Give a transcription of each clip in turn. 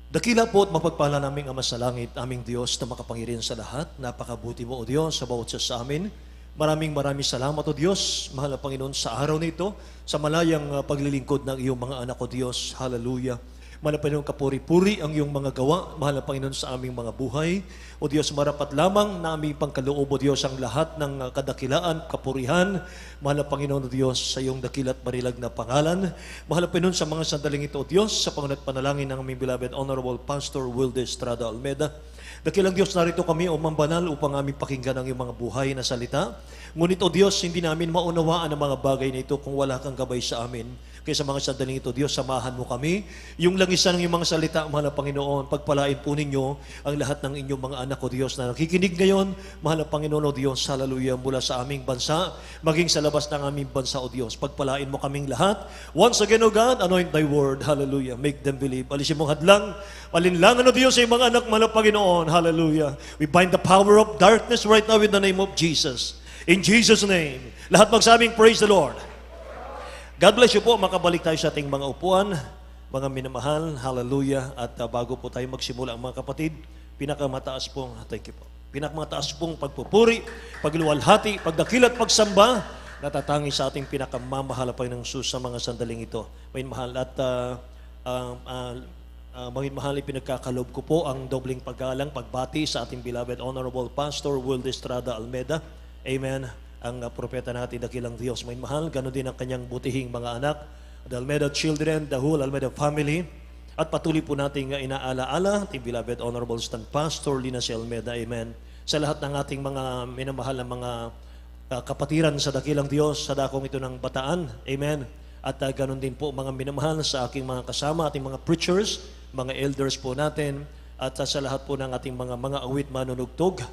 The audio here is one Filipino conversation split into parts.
Dakila po at mapagpala naming Ama sa langit, aming Diyos na makapangyarihan sa lahat. Napakabuti mo, O Diyos, sa bawat isa sa amin. Maraming salamat, O Diyos, mahal na Panginoon, sa araw nito, sa malayang paglilingkod ng iyong mga anak, O Diyos. Hallelujah. Mahal na Panginoon, kapuri-puri ang iyong mga gawa, mahal na Panginoon, sa aming mga buhay. O Diyos, marapat lamang na aming pangkaloob, O Diyos, ang lahat ng kadakilaan, kapurihan. Mahal na Panginoon, O Diyos, sa iyong dakilat marilag na pangalan. Mahal na Panginoon, sa mga sandaling ito, O Diyos, sa pangunat panalangin ng aming beloved Honorable Pastor Wilde Estrada Almeda. Dakilang Diyos, narito kami, O Mambanal, upang aming pakinggan ang iyong mga buhay na salita. Ngunit, O Diyos, hindi namin maunawaan ang mga bagay na ito kung wala kang gabay sa amin. Kaya sa mga sandaling ito, Diyos, samahan mo kami. Yung langisan ng iyong mga salita, mahal na Panginoon, pagpalain po ninyo ang lahat ng inyong mga anak, O Diyos, na nakikinig ngayon. Mahal na Panginoon, O Diyos, hallelujah, mula sa aming bansa, maging sa labas ng aming bansa, O Diyos. Pagpalain mo kaming lahat. Once again, O God, anoint thy word, hallelujah, make them believe. Alisin mong hadlang, palinlangan, O Diyos, sa iyong mga anak, mahal na Panginoon, hallelujah. We bind the power of darkness right now in the name of Jesus. In Jesus' name. Lahat magsabing, praise the Lord. God bless you po. Makabalik tayo sa ating mga upuan, mga minamahal, hallelujah. At bago po tayo magsimula, mga kapatid, pinakamataas pong, thank you po, pinakamataas pong pagpupuri, pagluwalhati, pagdakilat, pagsamba, natatangi sa ating pinakamamahal pa ng Sus sa mga sandaling ito. May mahal at mahal, ipinagkakalob ko po ang dobling paggalang, pagbati sa ating beloved Honorable Pastor Wilde Estrada Almeda. Amen. Ang propeta natin, dakilang Diyos, may mahal, ganoon din ang kanyang butihing mga anak, the Almeda children, the whole Almeda family. At patuloy po nating inaalaala, ating beloved Honorable Stand Pastor Lina C. Almeda. Amen. Sa lahat ng ating mga minamahal na mga kapatiran sa dakilang Diyos, sa dakong ito ng Bataan. Amen. At ganoon din po mga minamahal sa aking mga kasama, ating mga preachers, mga elders po natin, at sa lahat po ng ating mga awit manunugtog.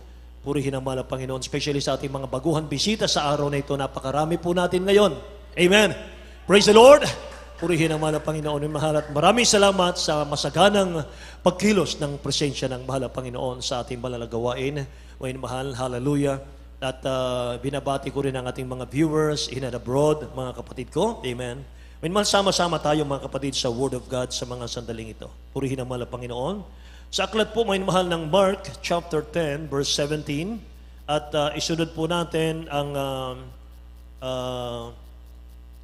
Purihin ang mahal na Panginoon, especially sa ating mga baguhan bisita sa araw na ito. Napakarami po natin ngayon. Amen. Praise the Lord. Purihin ang mahal na Panginoon ng mahal at maraming salamat sa masaganang pagkilos ng presensya ng mahal na Panginoon sa ating malalagawain. Ngayon mahal, hallelujah. At binabati ko rin ang ating mga viewers in and abroad, mga kapatid ko. Amen. Ngayon mahal, sama-sama tayo mga kapatid sa Word of God sa mga sandaling ito. Purihin ang mahal na Panginoon. Sa aklat po, may mahal ng Mark, chapter 10, verse 17. At isunod po natin ang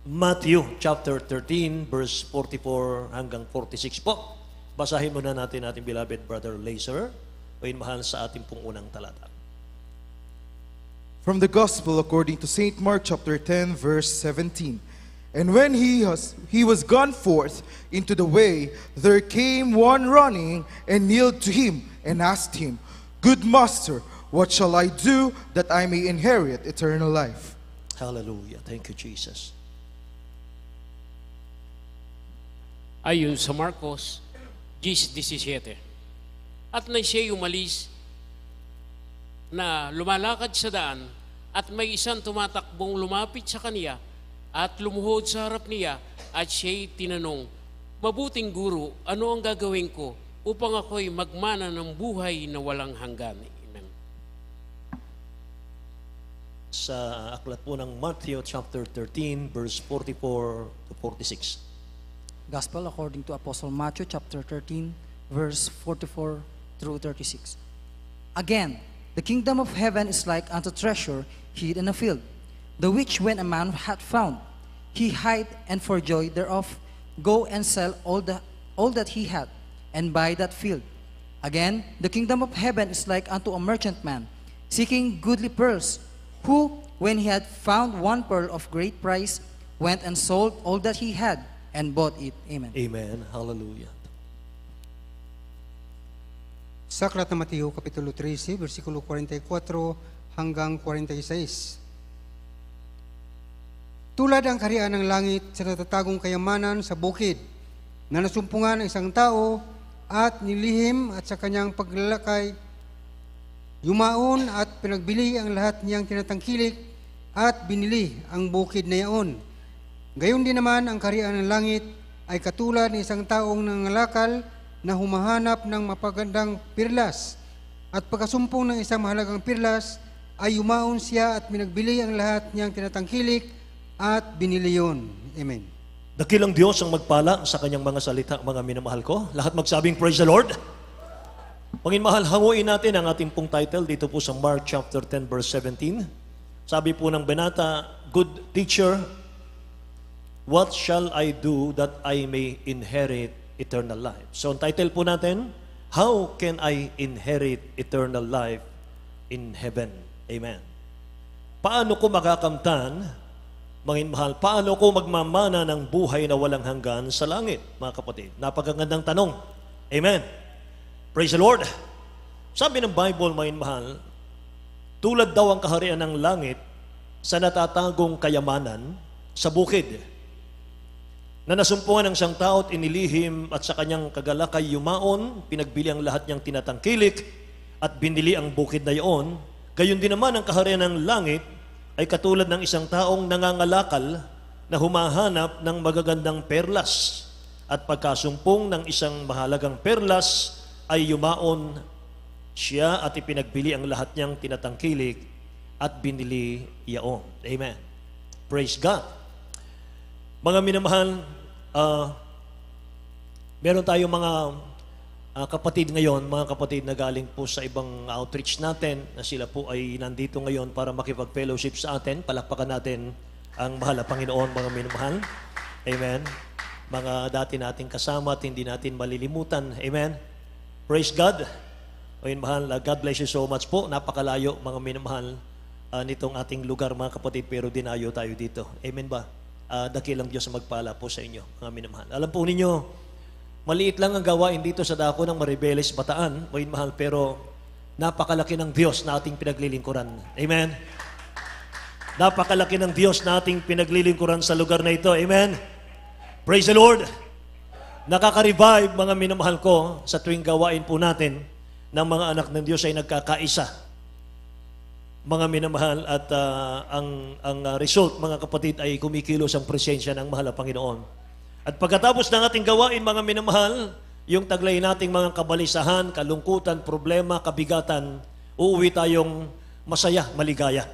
Matthew, chapter 13, verse 44 hanggang 46 po. Basahin muna natin ating beloved brother Lazer. May mahal sa ating pong unang talata. From the Gospel according to St. Mark, chapter 10, verse 17. And when he was gone forth into the way, there came one running and kneeled to him and asked him, Good Master, what shall I do that I may inherit eternal life? Hallelujah. Thank you, Jesus. Ayon sa Marcos 10:17. At na siya umalis na lumalakad sa daan at may isang tumatakbong lumapit sa kaniya at lumuhod sa harap niya at siya'y tinanong, Mabuting guro, ano ang gagawin ko upang ako'y magmana ng buhay na walang hanggan? Amen. Sa aklat po ng Matthew chapter 13, verse 44 to 46. Gospel according to Apostle Matthew chapter 13, verse 44 through 36. Again, the kingdom of heaven is like unto treasure hid in a field, the which when a man hath found, he hid, and for joy thereof go and sell all that he had, and buy that field. Again, the kingdom of heaven is like unto a merchant man, seeking goodly pearls, who, when he had found one pearl of great price, went and sold all that he had, and bought it. Amen. Amen. Hallelujah. Sa aklat ng Mateo, Kapitulo 13, versikulo 44 hanggang 46. Tulad ang kaharian ng langit sa natatagong kayamanan sa bukid, na nasumpungan ng isang tao at nilihim at sa kanyang paglalakay, yumaon at pinagbili ang lahat niyang tinatangkilik at binili ang bukid na iyon. Gayon din naman ang kaharian ng langit ay katulad ng isang taong nangalakal na humahanap ng mapagandang pirlas. At pagkasumpong ng isang mahalagang pirlas, ay yumaon siya at pinagbili ang lahat niyang tinatangkilik at binili yun. Amen. Dakilang Diyos ang magpala sa kanyang mga salita, mga minamahal ko. Lahat magsabing, praise the Lord. Panginoon, hanguin natin ang ating pong title dito po sa Mark chapter 10 verse 17. Sabi po ng binata, good teacher, what shall I do that I may inherit eternal life? So ang title po natin, how can I inherit eternal life in heaven? Amen. Paano ko makakamtan, mga mahal, paano ko magmamana ng buhay na walang hanggan sa langit, mga kapatid? Napakagandang tanong. Amen. Praise the Lord. Sabi ng Bible, mga mahal, tulad daw ang kaharian ng langit sa natatagong kayamanan sa bukid, na nasumpungan ng siyang tao at inilihim at sa kanyang kagalakay yumaon, pinagbili ang lahat niyang tinatangkilik at binili ang bukid na iyon. Gayon din naman ang kaharian ng langit ay katulad ng isang taong nangangalakal na humahanap ng magagandang perlas, at pagkasumpong ng isang mahalagang perlas ay yumaon siya at ipinagbili ang lahat niyang tinatangkilik at binili iyaon. Amen. Praise God. Mga minamahal, meron tayong mga kapatid ngayon, mga kapatid na galing po sa ibang outreach natin, na sila po ay nandito ngayon para makipag-fellowship sa atin. Palakpakan natin ang mahal na Panginoon, mga minamahal. Amen. Mga dati nating kasama at hindi natin malilimutan. Amen. Praise God. Mga minamahal, God bless you so much po. Napakalayo, mga minamahal, nitong ating lugar, mga kapatid, pero dinayo tayo dito. Amen ba? Dakilang Diyos ang magpala po sa inyo, mga minamahal. Alam po ninyo, maliit lang ang gawain dito sa dako ng Maribeles, Bataan, mga minamahal, pero napakalaki ng Diyos na ating pinaglilingkuran. Amen? Napakalaki ng Diyos na ating pinaglilingkuran sa lugar na ito. Amen? Praise the Lord! Nakaka-revive, mga minamahal ko, sa tuwing gawain po natin ng mga anak ng Diyos ay nagkakaisa. Mga minamahal, at ang result, mga kapatid, ay kumikilos ang presensya ng mahal na Panginoon. At pagkatapos ng ating gawain, mga minamahal, yung taglay nating mga kabalisahan, kalungkutan, problema, kabigatan, uuwi tayong masaya, maligaya.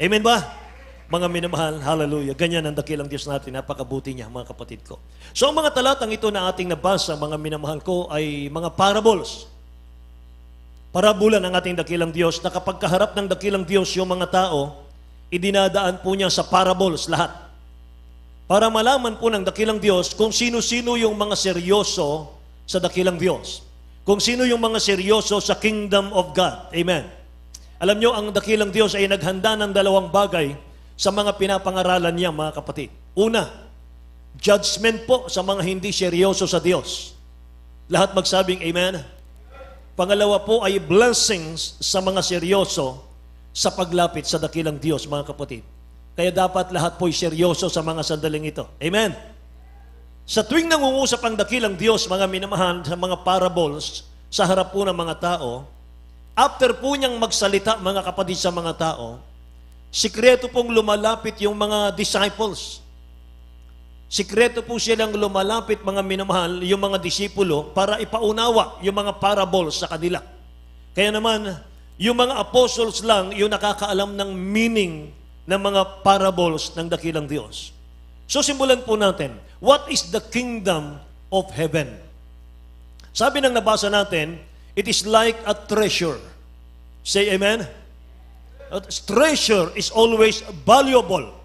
Amen ba? Mga minamahal, hallelujah. Ganyan ang dakilang Diyos natin, napakabuti niya, mga kapatid ko. So ang mga talatang ito na ating nabasa, mga minamahal ko, ay mga parables. Parabola ng ating dakilang Diyos, na kapag kaharap ng dakilang Diyos yung mga tao, idinadaan po niya sa parables lahat. Para malaman po ng dakilang Diyos kung sino-sino yung mga seryoso sa dakilang Diyos. Kung sino yung mga seryoso sa kingdom of God. Amen. Alam nyo, ang dakilang Diyos ay naghanda ng dalawang bagay sa mga pinapangaralan niya, mga kapatid. Una, judgment po sa mga hindi seryoso sa Diyos. Lahat magsabing amen. Pangalawa po ay blessings sa mga seryoso sa paglapit sa dakilang Diyos, mga kapatid. Kaya dapat lahat po'y seryoso sa mga sandaling ito. Amen? Sa tuwing nangungusap ang dakilang Diyos, mga minamahal, sa mga parables, sa harap po ng mga tao, after po niyang magsalita, mga kapatid, sa mga tao, sikreto pong lumalapit yung mga disciples. Sikreto po silang lumalapit, mga minamahal, yung mga disipulo, para ipaunawa yung mga parables sa kanila. Kaya naman, yung mga apostles lang yung nakakaalam ng meaning ng mga parables ng dakilang Diyos. So simulan po natin, what is the kingdom of heaven? Sabi ng nabasa natin, it is like a treasure. Say amen? A treasure is always valuable.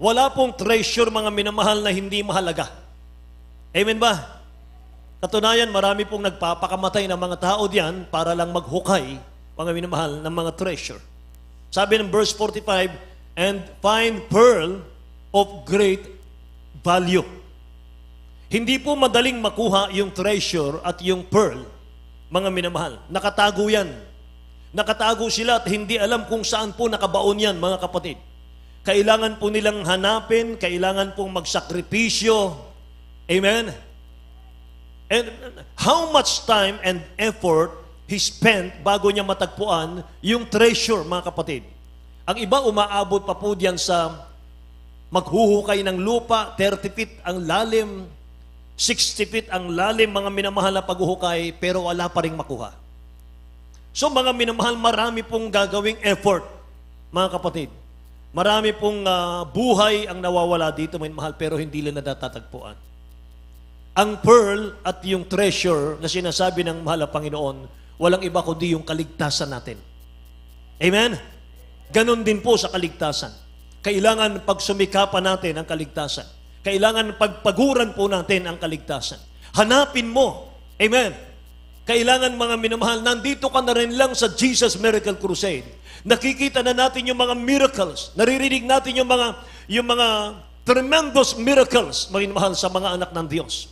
Wala pong treasure, mga minamahal, na hindi mahalaga. Amen ba? Katunayan, marami pong nagpapakamatay ng mga tao diyan para lang maghukay, mga minamahal, ng mga treasure. Sabi ng verse 45, and find pearl of great value. Hindi po madaling makuha yung treasure at yung pearl, mga minamahal. Nakatago yan. Nakatago sila at hindi alam kung saan po nakabaon yan, mga kapatid. Kailangan po nilang hanapin, kailangan pong magsakripisyo. Amen? And how much time and effort he spent bago niya matagpuan yung treasure, mga kapatid. Ang iba umaabot pa po diyan sa maghuhukay ng lupa, 30 feet ang lalim, 60 feet ang lalim, mga minamahal na paghuhukay, pero wala pa rin makuha. So mga minamahal, marami pong gagawing effort, mga kapatid. Marami pong buhay ang nawawala dito, mga mahal, pero hindi nila natatagpuan. Ang pearl at yung treasure na sinasabi ng mahal na Panginoon, walang iba kundi yung kaligtasan natin. Amen? Ganon din po sa kaligtasan. Kailangan pagsumikapan natin ang kaligtasan. Kailangan pagpaguran po natin ang kaligtasan. Hanapin mo. Amen? Kailangan, mga minamahal, nandito ka na rin lang sa Jesus Miracle Crusade. Nakikita na natin yung mga miracles. Naririnig natin yung mga tremendous miracles, mga minamahal, sa mga anak ng Diyos.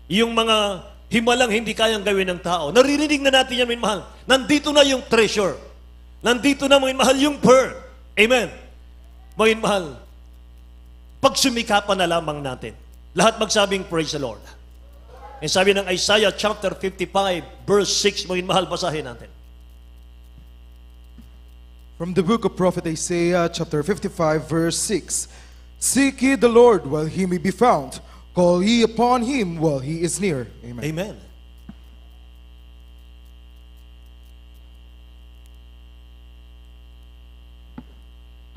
Yung mga himalang hindi kayang gawin ng tao. Naririnig na natin yan, mga minamahal. Nandito na yung treasure. Nandito na, mga minamahal, yung pearl. Amen? Mga minamahal, pagsumikapan na lamang natin. Lahat magsabing, praise the Lord. Ang sabi ng Isaiah chapter 55, verse 6, mga mahal, basahin natin. From the book of prophet Isaiah, chapter 55, verse 6. Seek ye the Lord while he may be found. Call ye upon him while he is near. Amen. Amen.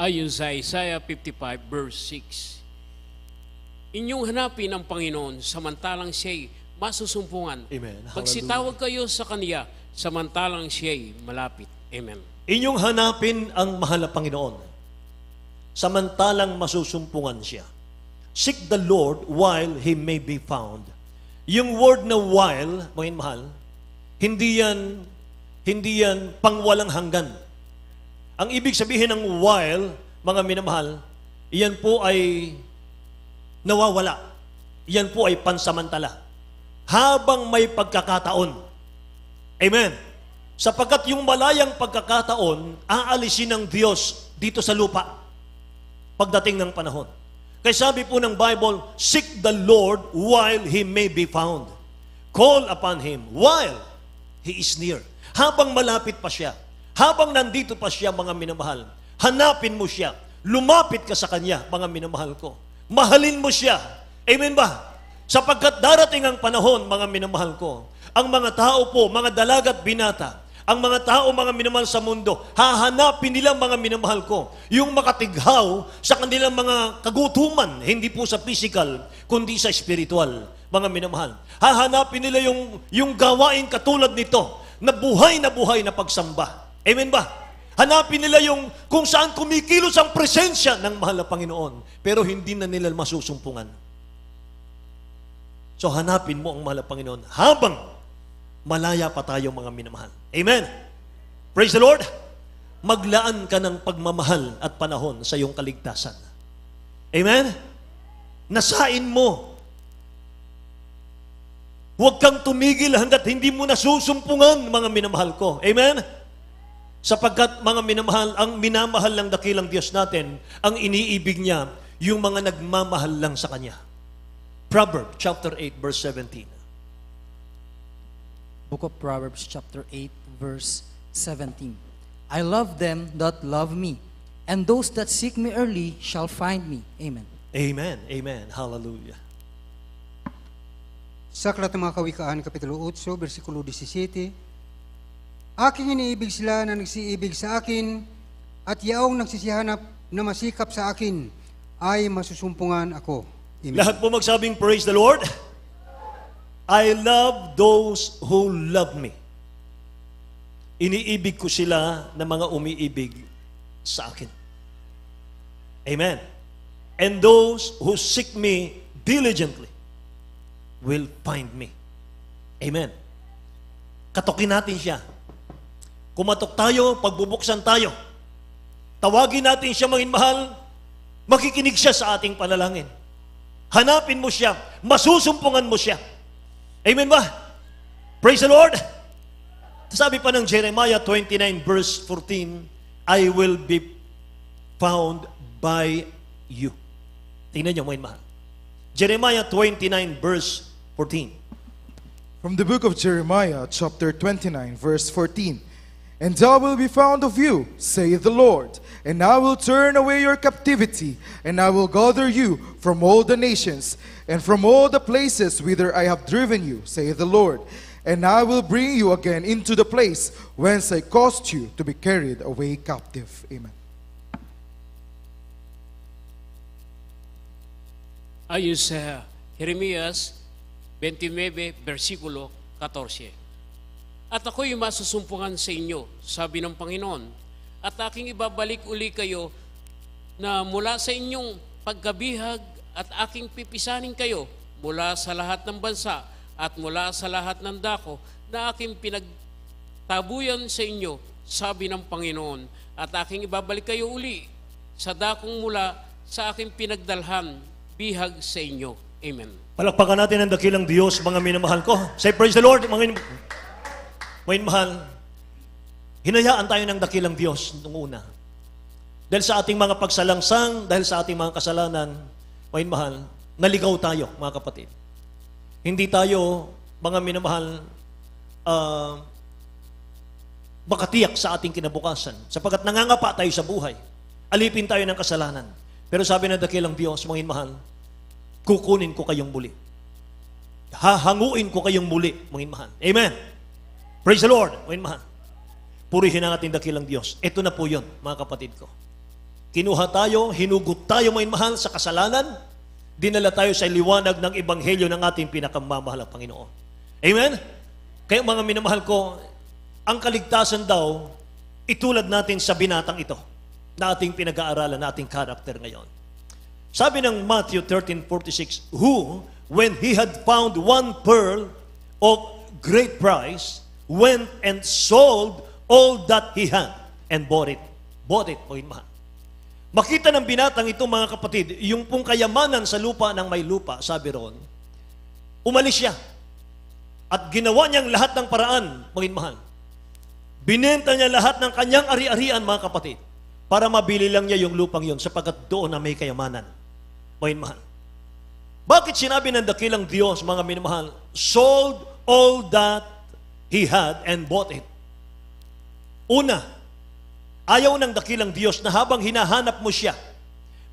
Ayon sa Isaiah 55 verse 6. Inyong hanapin ang Panginoon samantalang siya'y masusumpungan. Amen. Magsitawag kayo sa Kaniya samantalang siya'y malapit. Amen. Inyong hanapin ang mahal na Panginoon, samantalang masusumpungan siya. Seek the Lord while He may be found. Yung word na while, mga mahal, hindi yan pangwalang hanggan. Ang ibig sabihin ng while, mga minamahal, iyan po ay nawawala. Iyan po ay pansamantala. Habang may pagkakataon. Amen. Sapagkat yung malayang pagkakataon, aalisin ng Diyos dito sa lupa pagdating ng panahon. Kaya sabi po ng Bible, seek the Lord while He may be found. Call upon Him while He is near. Habang malapit pa siya, habang nandito pa siya, mga minamahal, hanapin mo siya, lumapit ka sa Kanya, mga minamahal ko. Mahalin mo siya. Amen ba? Sapagkat darating ang panahon, mga minamahal ko, ang mga tao po, mga dalagat binata, ang mga tao, mga minamahal sa mundo, hahanapin nila, mga minamahal ko, yung makatighaw sa kanilang mga kagutuman, hindi po sa physical, kundi sa spiritual, mga minamahal. Hahanapin nila yung gawain katulad nito, na buhay na pagsamba. Amen ba? Hanapin nila yung kung saan kumikilos ang presensya ng mahal na Panginoon, pero hindi na nila masusumpungan. So hanapin mo ang mahal na Panginoon habang malaya pa tayo, mga minamahal. Amen. Praise the Lord. Maglaan ka ng pagmamahal at panahon sa iyong kaligtasan. Amen. Nasain mo. Huwag kang tumigil hanggat hindi mo nasusumpungan, mga minamahal ko. Amen. Sapagkat, mga minamahal, ang minamahal ng dakilang Diyos natin, ang iniibig niya, yung mga nagmamahal lang sa Kanya. Proverbs chapter 8, verse 17. Book of Proverbs chapter 8 verse 17. I love them that love me, and those that seek me early shall find me. Amen. Amen. Amen. Hallelujah. Sa Aklat ng mga Kawikaan, Kapitulo 8, versikulo 17, aking iniibig sila na nagsiibig sa akin, at yaong nagsisihanap na masikap sa akin, ay masusumpungan ako. Amen. Lahat po magsabing, praise the Lord. I love those who love me. Iniibig ko sila na mga umiibig sa akin. Amen. And those who seek me diligently will find me. Amen. Katokin natin siya. Kumatok tayo, pagbubuksan tayo. Tawagin natin siya, mga mahal. Makikinig siya sa ating panalangin. Hanapin mo siya. Masusumpungan mo siya. Amen ba? Praise the Lord. Sabi pa ng Jeremiah 29 verse 14, I will be found by you. Tingnan niyo, mga mahal. Jeremiah 29 verse 14. From the book of Jeremiah, chapter 29, verse 14. And I will be found of you, saith the Lord, and I will turn away your captivity, and I will gather you from all the nations, and from all the places whither I have driven you, saith the Lord, and I will bring you again into the place whence I caused you to be carried away captive. Amen. Ayon sa Jeremias 29, versikulo 14. At ako'y masusumpungan sa inyo, sabi ng Panginoon, at aking ibabalik uli kayo na mula sa inyong pagkabihag at aking pipisanin kayo mula sa lahat ng bansa at mula sa lahat ng dako na aking pinagtabuyan sa inyo, sabi ng Panginoon, at aking ibabalik kayo uli sa dakong mula sa aking pinagdalhan bihag sa inyo. Amen. Palakpakan natin ang dakilang Diyos, mga minamahal ko. Say, praise the Lord, mga minamahal. Hinayaan tayo ng dakilang Diyos nung una. Dahil sa ating mga pagsalangsang, dahil sa ating mga kasalanan, mga minamahal, naligaw tayo, mga kapatid. Hindi tayo, mga minamahal, makatiyak sa ating kinabukasan. Sapagkat nangangapa tayo sa buhay. Alipin tayo ng kasalanan. Pero sabi ng dakilang Diyos, mga minamahal, kukunin ko kayong muli. Hahanguin ko kayong muli, mga minamahal. Amen. Praise the Lord, mga minamahal. Purihin ang ating dakilang Diyos. Ito na po yun, mga kapatid ko. Kinuha tayo, hinugot tayo, mga minamahal, sa kasalanan. Dinala tayo sa liwanag ng Ebanghelyo ng ating pinakamamahal na Panginoon. Amen? Kaya mga minamahal ko, ang kaligtasan daw, itulad natin sa binatang ito na ating pinag-aaralan, na ating karakter ngayon. Sabi ng Matthew 13:46, who, when he had found one pearl of great price, went and sold all that he had and bought it. Bought it, o mahal. Makita ng binatang ito, mga kapatid, yung pong kayamanan sa lupa ng may lupa, sabi ron, umalis siya at ginawa niyang lahat ng paraan, mga mahal. Binenta niya lahat ng kanyang ari-arian, mga kapatid, para mabili lang niya yung lupang yun sapagkat doon na may kayamanan. Mga mahal. Bakit sinabi ng dakilang Diyos, mga minamahal, sold all that he had and bought it? Una, ayaw ng dakilang Diyos na habang hinahanap mo siya,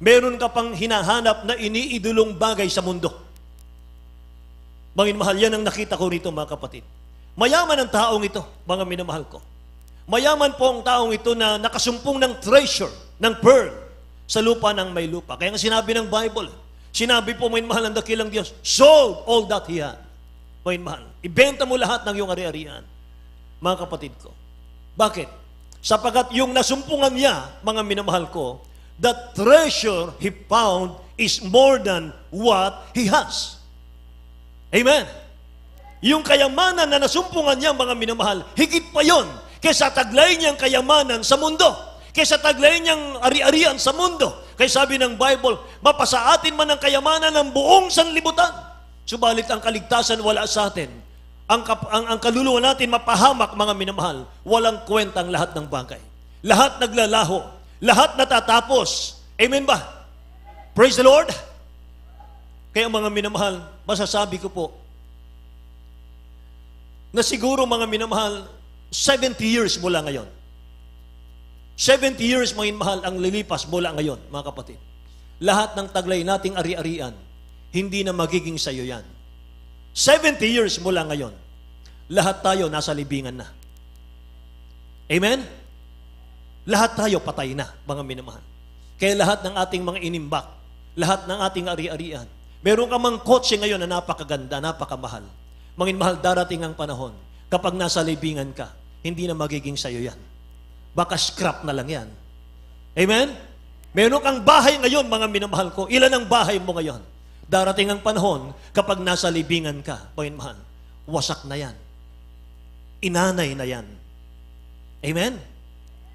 meron ka pang hinahanap na iniidulong bagay sa mundo. Mga minamahal, yan ang nakita ko rito, mga kapatid. Mayaman ang taong ito, mga minamahal ko. Mayaman po ang taong ito na nakasumpong ng treasure, ng pearl, sa lupa ng may lupa. Kaya nga sinabi ng Bible, sinabi po, mga minamahal, ang dakilang Diyos, sold all that he had. Mga minamahal, ibenta mo lahat ng iyong ari-arian. Mga kapatid ko. Bakit? Sapagat yung nasumpungan niya, mga minamahal ko, the treasure he found is more than what he has. Amen. Yung kayamanan na nasumpungan niya, mga minamahal, higit pa yon kaysa taglay niyang kayamanan sa mundo, kaysa taglay niyang ari-arian sa mundo. Kaya sabi ng Bible, mapasa atin man ang kayamanan ng buong sanlibutan, subalit ang kaligtasan wala sa atin. Ang kaluluwa natin mapahamak, mga minamahal, walang kwentang lahat ng bagay. Lahat naglalaho, lahat natatapos. Amen ba? Praise the Lord. Kaya mga minamahal, masasabi ko po, na siguro, mga minamahal, 70 years mula ngayon. 70 years, mga minamahal, ang lilipas mula ngayon, mga kapatid. Lahat ng taglay nating ari-arian, hindi na magiging sayo yan. 70 years mula ngayon, lahat tayo nasa libingan na. Amen? Lahat tayo patay na, mga minamahal. Kaya lahat ng ating mga inimbak, lahat ng ating ari-arian, meron ka mang kotse ngayon na napakaganda, napakamahal. Mga minamahal, darating ang panahon, kapag nasa libingan ka, hindi na magiging sayo yan. Baka scrap na lang yan. Amen? Meron kang bahay ngayon, mga minamahal ko. Ilan ang bahay mo ngayon? Darating ang panahon, kapag nasa libingan ka, mga minamahal, wasak na yan. Inanay na yan. Amen?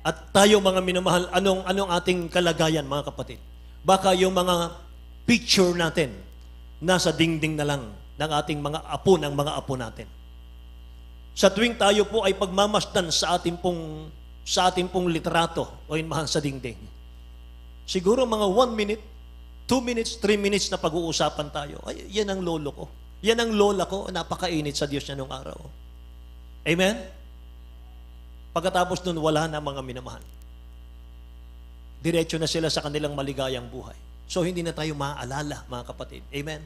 At tayo, mga minamahal, anong ating kalagayan, mga kapatid? Baka yung mga picture natin, nasa dingding na lang ng ating mga apo, ng mga apo natin. Sa tuwing tayo po ay pagmamasdan sa ating pong litrato, o mahal sa dingding, siguro mga 1 minute, 2 minutes, 3 minutes na pag-uusapan tayo. Ay, yan ang lolo ko. Yan ang lola ko. Napakainit sa Diyos niya nung araw. Amen? Pagkatapos nun, wala na, mga minamahal. Diretso na sila sa kanilang maligayang buhay. So, hindi na tayo maaalala, mga kapatid. Amen?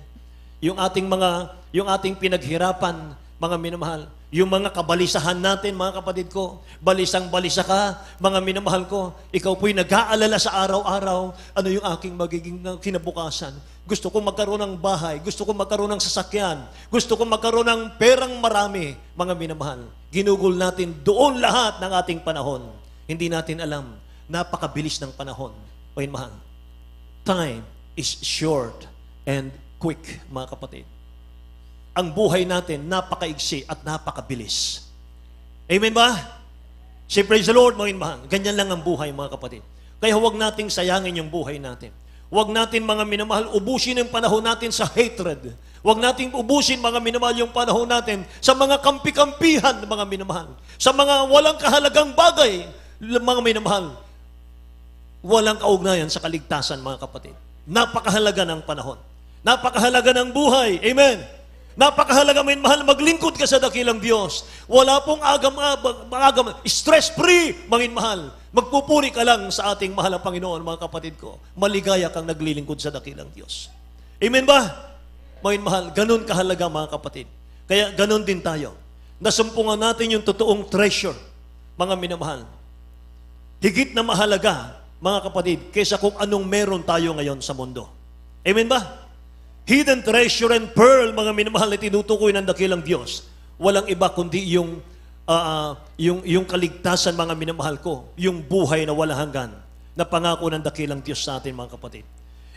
Yung ating pinaghirapan, mga minamahal, yung mga kabalisahan natin, mga kapatid ko, balisang-balisa ka, mga minamahal ko, ikaw po'y nag-aalala sa araw-araw, ano yung aking magiging kinabukasan? Gusto ko magkaroon ng bahay. Gusto ko magkaroon ng sasakyan. Gusto ko magkaroon ng perang marami. Mga minamahal, ginugol natin doon lahat ng ating panahon. Hindi natin alam, napakabilis ng panahon. Mga minamahal, time is short and quick, mga kapatid. Ang buhay natin, napakaigsi at napakabilis. Amen ba? Say praise the Lord, mga minamahal. Ganyan lang ang buhay, mga kapatid. Kaya huwag nating sayangin yung buhay natin. Huwag natin, mga minamahal, ubusin ang panahon natin sa hatred. Huwag natin ubusin, mga minamahal, yung panahon natin sa mga kampi-kampihan, mga minamahal. Sa mga walang kahalagang bagay, mga minamahal. Walang kaugnayan sa kaligtasan, mga kapatid. Napakahalaga ng panahon. Napakahalaga ng buhay. Amen. Napakahalaga, minamahal, maglingkod ka sa dakilang Diyos. Wala pong agam, stress-free, mga minamahal. Magpupuri ka lang sa ating mahal na Panginoon, mga kapatid ko. Maligaya kang naglilingkod sa dakilang Diyos. Amen ba? Mga mahal, ganun kahalaga, mga kapatid. Kaya ganun din tayo. Nasumpungan natin yung totoong treasure, mga minamahal. Higit na mahalaga, mga kapatid, kaysa kung anong meron tayo ngayon sa mundo. Amen ba? Hidden treasure and pearl, mga minamahal, na tinutukoy ng dakilang Diyos. Walang iba kundi yung kaligtasan, mga minamahal ko, yung buhay na walang hanggan, na pangako ng dakilang Diyos sa atin, mga kapatid.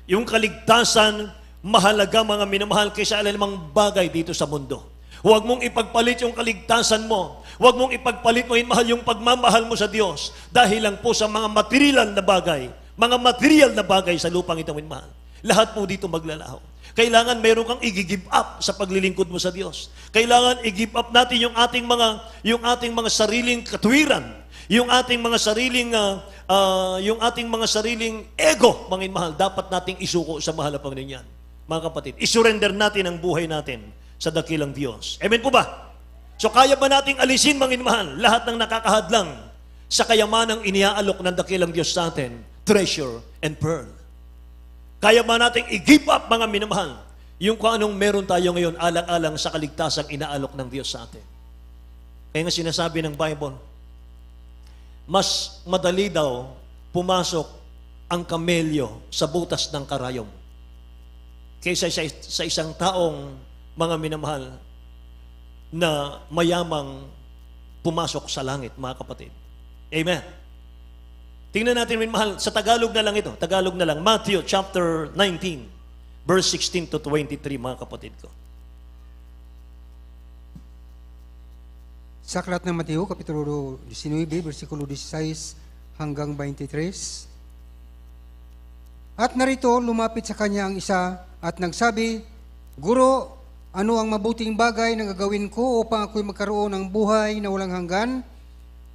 Yung kaligtasan, mahalaga, mga minamahal, kaysa alanmang bagay dito sa mundo. Huwag mong ipagpalit yung kaligtasan mo. Huwag mong ipagpalit, mga minamahal, yung pagmamahal mo sa Diyos dahil lang po sa mga material na bagay, mga material na bagay sa lupang ito, mga minamahal. Lahat po dito maglalaho. Kailangan meron kang i-give up sa paglilingkod mo sa Diyos. Kailangan i-give up natin yung ating mga sariling katwiran, yung ating mga sariling ego, mga mahal, dapat nating isuko sa mahal na Panginoon yan. Mga kapatid, isurrender natin ang buhay natin sa dakilang Diyos. Amen po ba? So kaya ba nating alisin, mga mahal, lahat ng nakakahadlang sa kayamanang iniaalok ng dakilang Diyos sa atin, treasure and pearl? Kaya ba nating i-give up, mga minamahal, yung kung anong meron tayo ngayon alang-alang sa kaligtasang inaalok ng Diyos sa atin? Kaya nga sinasabi ng Bible, mas madali daw pumasok ang kamelyo sa butas ng karayom kaysa sa isang taong, mga minamahal, na mayamang pumasok sa langit, mga kapatid. Amen. Tingnan natin, minamahal, sa Tagalog na lang ito. Tagalog na lang. Matthew chapter 19, verse 16 to 23, mga kapatid ko. Sa aklat ng Mateo, Kapitulo 19, versikulo 16 hanggang 23. At narito, lumapit sa kanya ang isa at nagsabi, Guro, ano ang mabuting bagay na gagawin ko upang ako'y magkaroon ng buhay na walang hanggan?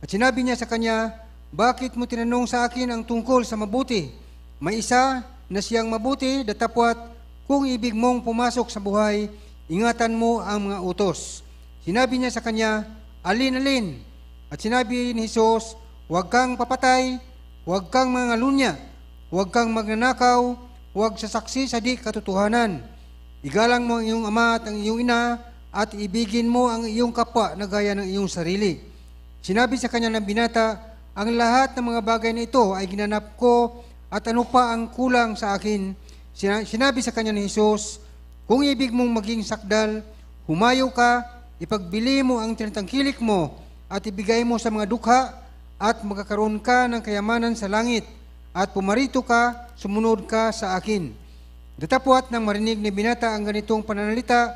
At sinabi niya sa kanya, Bakit mo tinanong sa akin ang tungkol sa mabuti? May isa na siyang mabuti, datapwat, kung ibig mong pumasok sa buhay, ingatan mo ang mga utos. Sinabi niya sa kanya, Alin-alin? At sinabi ni Jesus, Huwag kang papatay, huwag kang mangalunya, huwag kang magnanakaw, huwag sasaksi sa di katotohanan. Igalang mo ang iyong ama at ang iyong ina, at ibigin mo ang iyong kapwa na gaya ng iyong sarili. Sinabi sa kanya ng binata, Ang lahat ng mga bagay na ito ay ginanap ko, at ano pa ang kulang sa akin? Sinabi sa kanya ni Jesus, Kung ibig mong maging sakdal, humayo ka, ipagbili mo ang tinatangkilik mo, at ibigay mo sa mga dukha, at magkakaroon ka ng kayamanan sa langit, at pumarito ka, sumunod ka sa akin. Datapwat nang marinig ni binata ang ganitong pananalita,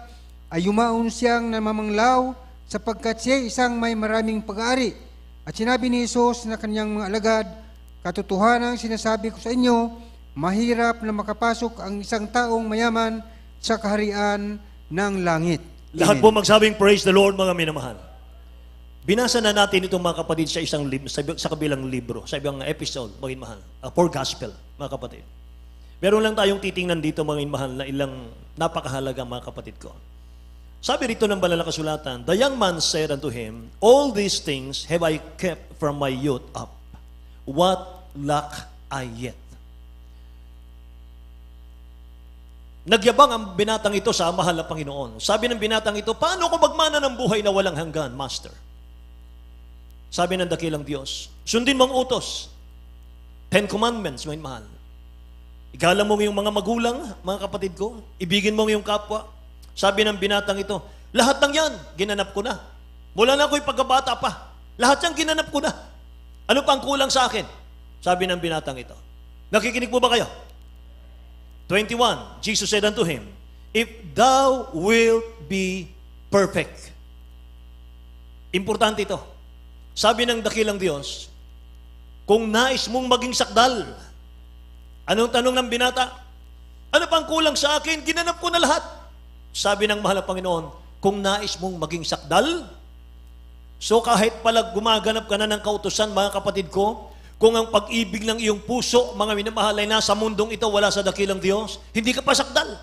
ay yumaon siyang namamanglaw, sapagkat siya isang may maraming pag-aari. At sinabi ni Jesus na kanyang mga alagad, Katotohanan sinasabi ko sa inyo, mahirap na makapasok ang isang taong mayaman sa kaharian ng langit. Lahat po magsabing, Praise the Lord, mga minamahal. Binasa na natin itong, mga kapatid, sa isang sa kabilang libro, sa ibang episode, mga minamahal. For Gospel, mga kapatid. Meron lang tayong titingnan dito, mga minamahal, na ilang napakahalaga, mga kapatid ko. Sabi rito ng banal na kasulatan, The young man said unto him, All these things have I kept from my youth up. What lack I yet? Nagyabang ang binatang ito sa mahal na Panginoon. Sabi ng binatang ito, paano ko magmana ng buhay na walang hanggan, Master? Sabi ng dakilang Diyos, sundin mong utos. 10 commandments, may mahal. Igalang mo yung mga magulang, mga kapatid ko. Ibigin mo yung kapwa. Sabi ng binatang ito, lahat ng yan, ginanap ko na. Mula na ako'y pagkabata pa. Lahat yan, ginanap ko na. Ano pang kulang sa akin? Sabi ng binatang ito. Nakikinig po ba kayo? 21, Jesus said unto him, if thou wilt be perfect. Importante ito. Sabi ng dakilang Diyos, kung nais mong maging sakdal, anong tanong ng binata? Ano pang kulang sa akin? Ginanap ko na lahat. Sabi ng mahal na Panginoon, kung nais mong maging sakdal, so kahit pala gumaganap ka na ng kautusan, mga kapatid ko, kung ang pag-ibig ng iyong puso, mga minamahal ay nasa mundong ito, wala sa dakilang Diyos, hindi ka pa sakdal.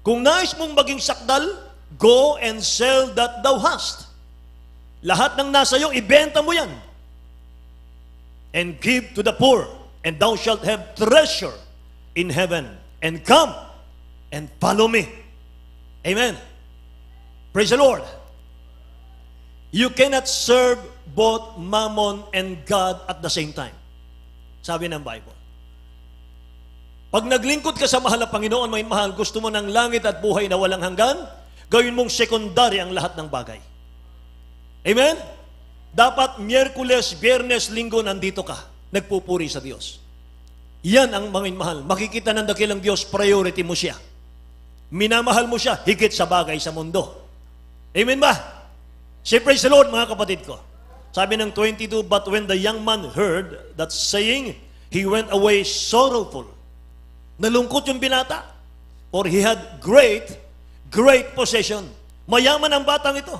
Kung nais mong maging sakdal, go and sell that thou hast. Lahat ng nasa iyo, ibenta mo yan. And give to the poor, and thou shalt have treasure in heaven. And come and follow me. Amen. Praise the Lord. You cannot serve both mammon and God at the same time. Sabi ng Bible. Pag naglingkod ka sa mahal na Panginoon, may mahal, gusto mo ng langit at buhay na walang hanggan, gawin mong sekundary ang lahat ng bagay. Amen? Dapat Miyerkules, Biyernes, Linggo, nandito ka. Nagpupuri sa Diyos. Yan ang mga mahal. Makikita ng dakilang Diyos, priority mo siya. Minamahal mo siya, higit sa bagay sa mundo. Amen ba? Say praise the Lord, mga kapatid ko. Sabi ng 22, but when the young man heard that saying, he went away sorrowful. Nalungkot yung binata. For he had great possession. Mayaman ang batang ito.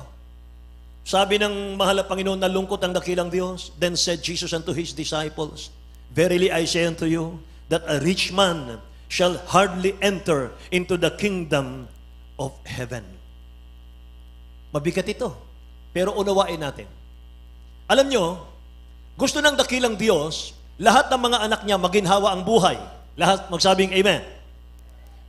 Sabi ng mahal na Panginoon, nalungkot ang dakilang Diyos. Then said Jesus unto his disciples, verily I say unto you, that a rich man shall hardly enter into the kingdom of heaven. Mabigat ito. Pero unawain natin. Alam nyo, gusto ng dakilang Diyos, lahat ng mga anak niya maginhawa ang buhay. Lahat magsabing amen.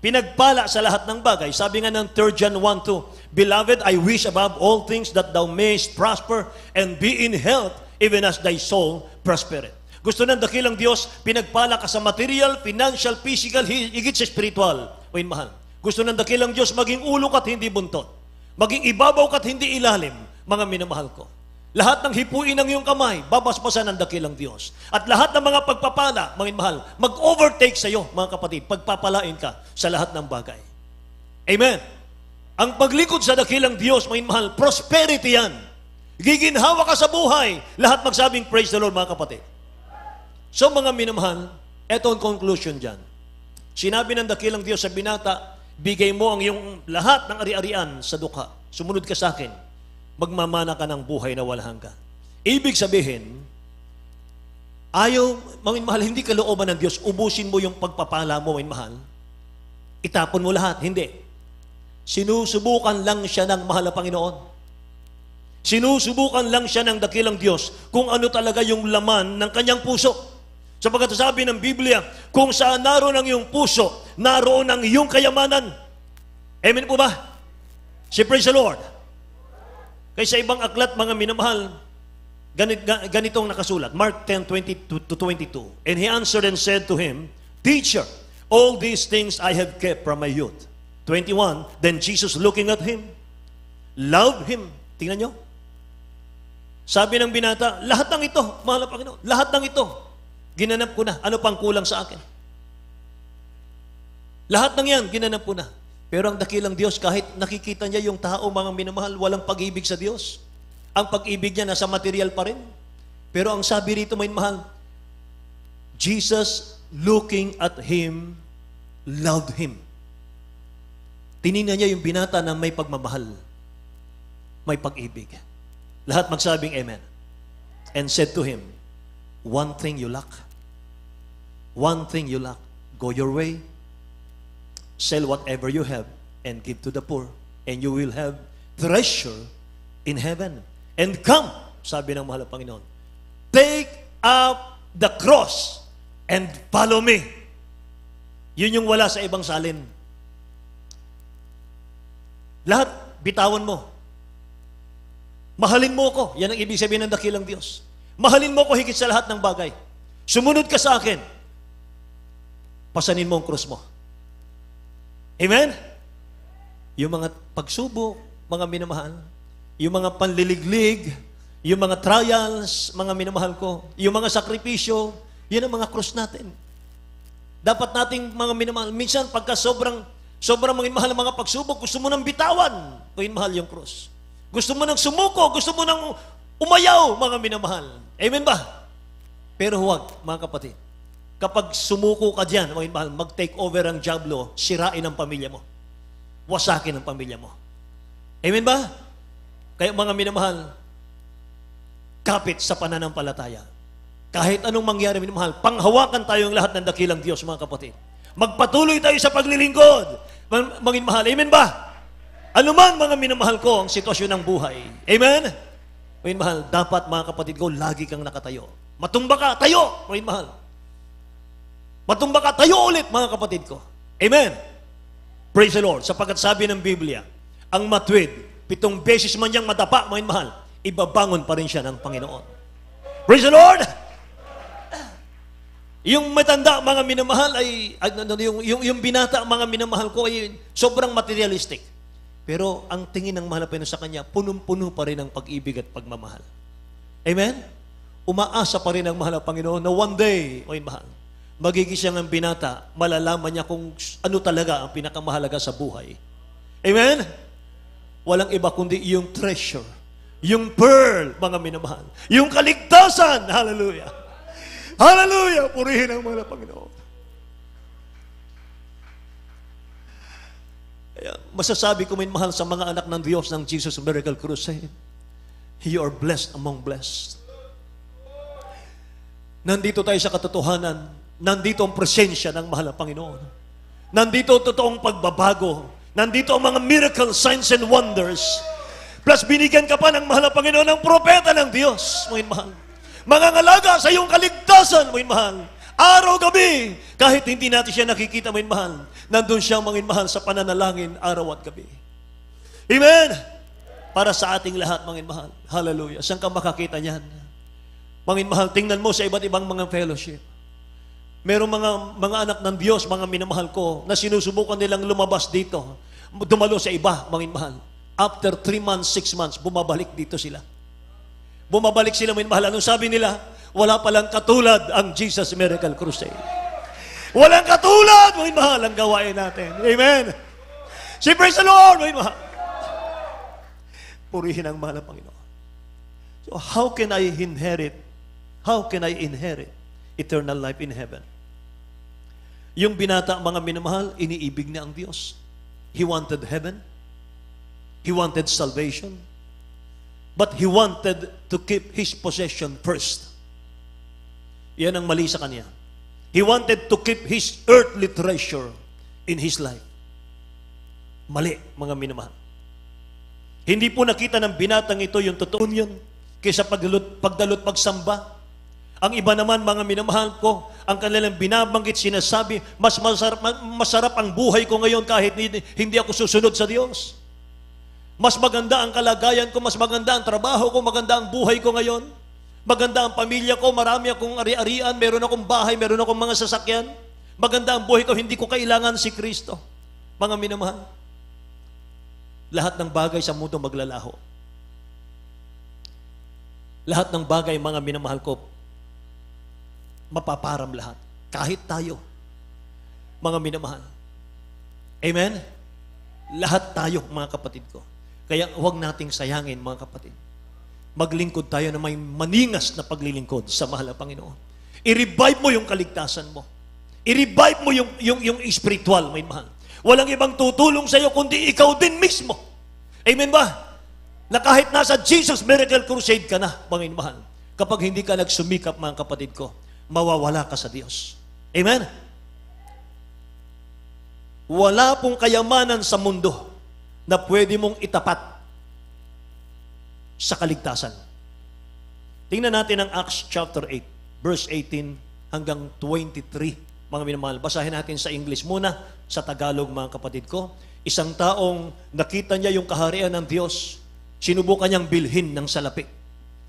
Pinagpala sa lahat ng bagay. Sabi nga ng 3 John 1:2, beloved, I wish above all things that thou mayest prosper and be in health, even as thy soul prospereth. Gusto ng dakilang Diyos, pinagpala ka sa material, financial, physical, higit sa spiritual. O mahal. Gusto ng dakilang Diyos, maging ulo ka't hindi buntot. Maging ibabaw ka't hindi ilalim. Mga minamahal ko. Lahat ng hipuin ng iyong kamay, babasbasan ng dakilang Diyos. At lahat ng mga pagpapala, mga minamahal, mag-overtake sa iyo, mga kapatid, pagpapalain ka sa lahat ng bagay. Amen. Ang paglingkod sa dakilang Diyos, mga minamahal, prosperity yan. Giginhawa ka sa buhay. Lahat magsabing praise the Lord, mga kapatid. So mga minamahal, eto ang conclusion dyan. Sinabi ng dakilang Diyos sa binata, bigay mo ang iyong lahat ng ari-arian sa dukha. Sumunod ka sa akin. Magmamana ka ng buhay na walang hanggan. Ibig sabihin, ayaw, mga mahal, hindi kalooban ng Diyos, ubusin mo yung pagpapala mo, mga mahal. Itapon mo lahat. Hindi. Sinusubukan lang siya ng mahal na Panginoon. Sinusubukan lang siya ng dakilang Diyos kung ano talaga yung laman ng kanyang puso. Sapagkat sabi ng Biblia, kung saan naroon ang iyong puso, naroon ang iyong kayamanan. Amen po ba? Say praise the Lord. Kaya sa ibang aklat, mga minamahal, ganitong nakasulat. Mark 10:20-22. And he answered and said to him, Teacher, all these things I have kept from my youth. 21, then Jesus looking at him, loved him. Tingnan nyo. Sabi ng binata, lahat ng ito, mahal na Panginoon, lahat ng ito, ginanap ko na. Ano pang kulang sa akin? Lahat ng yan, ginanap ko na. Pero ang dakilang Diyos, kahit nakikita niya yung tao, mga minamahal, walang pag-ibig sa Diyos. Ang pag-ibig niya nasa material pa rin. Pero ang sabi rito, may mahal, Jesus looking at him, loved him. Tinignan niya yung binata na may pagmamahal, may pag-ibig. Lahat magsabing amen. And said to him, one thing you lack. One thing you lack. Go your way. Sell whatever you have and give to the poor, and you will have treasure in heaven. And come, sabi ng mahal na Panginoon, take up the cross and follow me. Yun yung wala sa ibang salin. Lahat, bitawan mo. Mahalin mo ko. Yan ang ibig sabihin ng dakilang Diyos. Mahalin mo ko higit sa lahat ng bagay. Sumunod ka sa akin. pasanin mo ang krus mo. Amen? Yung mga pagsubok, mga minamahal, yung mga panliliglig, yung mga trials, mga minamahal ko, yung mga sakripisyo, yun ang mga krus natin. Dapat nating mga minamahal, minsan pagka sobrang mga mahal ng mga pagsubok, gusto mo nang bitawan, mahal yung krus. Gusto mo nang sumuko, gusto mo nang umayaw, mga minamahal. Amen ba? Pero huwag, mga kapatid. Kapag sumuko ka dyan, mga minamahal, mag-take over ang diablo, sirain ang pamilya mo. Wasakin ang pamilya mo. Amen ba? Kaya mga minamahal, kapit sa pananampalataya. Kahit anong mangyari, minamahal, panghawakan tayo ang lahat ng dakilang Diyos, mga kapatid. Magpatuloy tayo sa paglilingkod. Mga minamahal, amen ba? Ano man, mga minamahal ko, ang sitwasyon ng buhay. Amen? Mga minamahal, dapat, mga kapatid ko, lagi kang nakatayo. Matumba ka, tayo, mga minamahal. Matumba ka, tayo ulit, mga kapatid ko. Amen? Praise the Lord. Sapagkat sabi ng Biblia, ang matwid, 7 beses man niyang madapa, mga minamahal, ibabangon pa rin siya ng Panginoon. Praise the Lord! Yung matanda, mga minamahal, yung binata, mga minamahal ko, ay sobrang materialistic. Pero ang tingin ng mahal na Panginoon sa kanya, punong-puno pa rin ang pag-ibig at pagmamahal. Amen? Umaasa pa rin ang mahal na Panginoon na one day, mga mahal, magigising ang binata, malalaman niya kung ano talaga ang pinakamahalaga sa buhay. Amen? Walang iba kundi yung treasure, yung pearl, mga minamahal, yung kaligtasan. Hallelujah! Hallelujah! Purihin ang mga Panginoon. Kaya, masasabi ko minamahal sa mga anak ng Diyos ng Jesus Miracle Crusade, you are blessed among blessed. Nandito tayo sa katotohanan, nandito ang presensya ng mahal na Panginoon. Nandito ang totoong pagbabago. Nandito ang mga miracle, signs and wonders. Plus, binigyan ka pa ng mahal na Panginoon ng propeta ng Diyos, mga mahal. Mangangalaga sa iyong kaligtasan, mga mahal. Araw-gabi, kahit hindi natin siya nakikita, mga mahal, nandun siya, mga mahal, sa pananalangin, araw at gabi. Amen? Para sa ating lahat, mga mahal. Hallelujah. Saan ka makakita niyan? Mga mahal, tingnan mo sa iba't ibang mga fellowship. Merong mga anak ng Diyos, mga minamahal ko, na sinusubukan nilang lumabas dito, dumalo sa iba, mga mahal. After 3 months, 6 months, bumabalik dito sila. Bumabalik sila, mga mahal. Anong sabi nila? Wala palang katulad ang Jesus Miracle Crusade. Walang katulad, mga mahal, ang gawain natin. Amen. Si praise the Lord, mga mahal. Purihin ang mahal ng Panginoon. So how can I inherit eternal life in heaven? Yung binata, mga minamahal, iniibig niya ang Diyos. He wanted heaven. He wanted salvation. But he wanted to keep his possession first. Yan ang mali sa kanya. He wanted to keep his earthly treasure in his life. Mali, mga minamahal. Hindi po nakita ng binatang ito yung totoo yun kaysa pagdalot pagsamba. Ang iba naman, mga minamahal ko, ang kanilang binabanggit, sinasabi, mas masarap ang buhay ko ngayon kahit hindi ako susunod sa Diyos. Mas maganda ang kalagayan ko, mas maganda ang trabaho ko, maganda ang buhay ko ngayon. Maganda ang pamilya ko, marami akong ari-arian, meron akong bahay, meron akong mga sasakyan. Maganda ang buhay ko, hindi ko kailangan si Kristo. Mga minamahal, lahat ng bagay sa mundo maglalaho. Lahat ng bagay, mga minamahal ko, mapaparam lahat. Kahit tayo, mga minamahal. Amen? Lahat tayo, mga kapatid ko. Kaya huwag nating sayangin, mga kapatid. Maglingkod tayo na may maningas na paglilingkod sa mahal na Panginoon. I-revive mo yung kaligtasan mo. I-revive mo yung spiritual, may mahal. Walang ibang tutulong sa iyo kundi ikaw din mismo. Amen ba? Na kahit nasa Jesus Miracle Crusade ka na, mga mahal, kapag hindi ka nagsumikap, mga kapatid ko, mawawala ka sa Diyos. Amen? Wala pong kayamanan sa mundo na pwede mong itapat sa kaligtasan. Tingnan natin ang Acts chapter 8, verse 18 hanggang 23, mga minamahal. Basahin natin sa English muna, sa Tagalog, mga kapatid ko. Isang taong nakita niya yung kaharian ng Diyos, sinubukan niyang bilhin ng salapi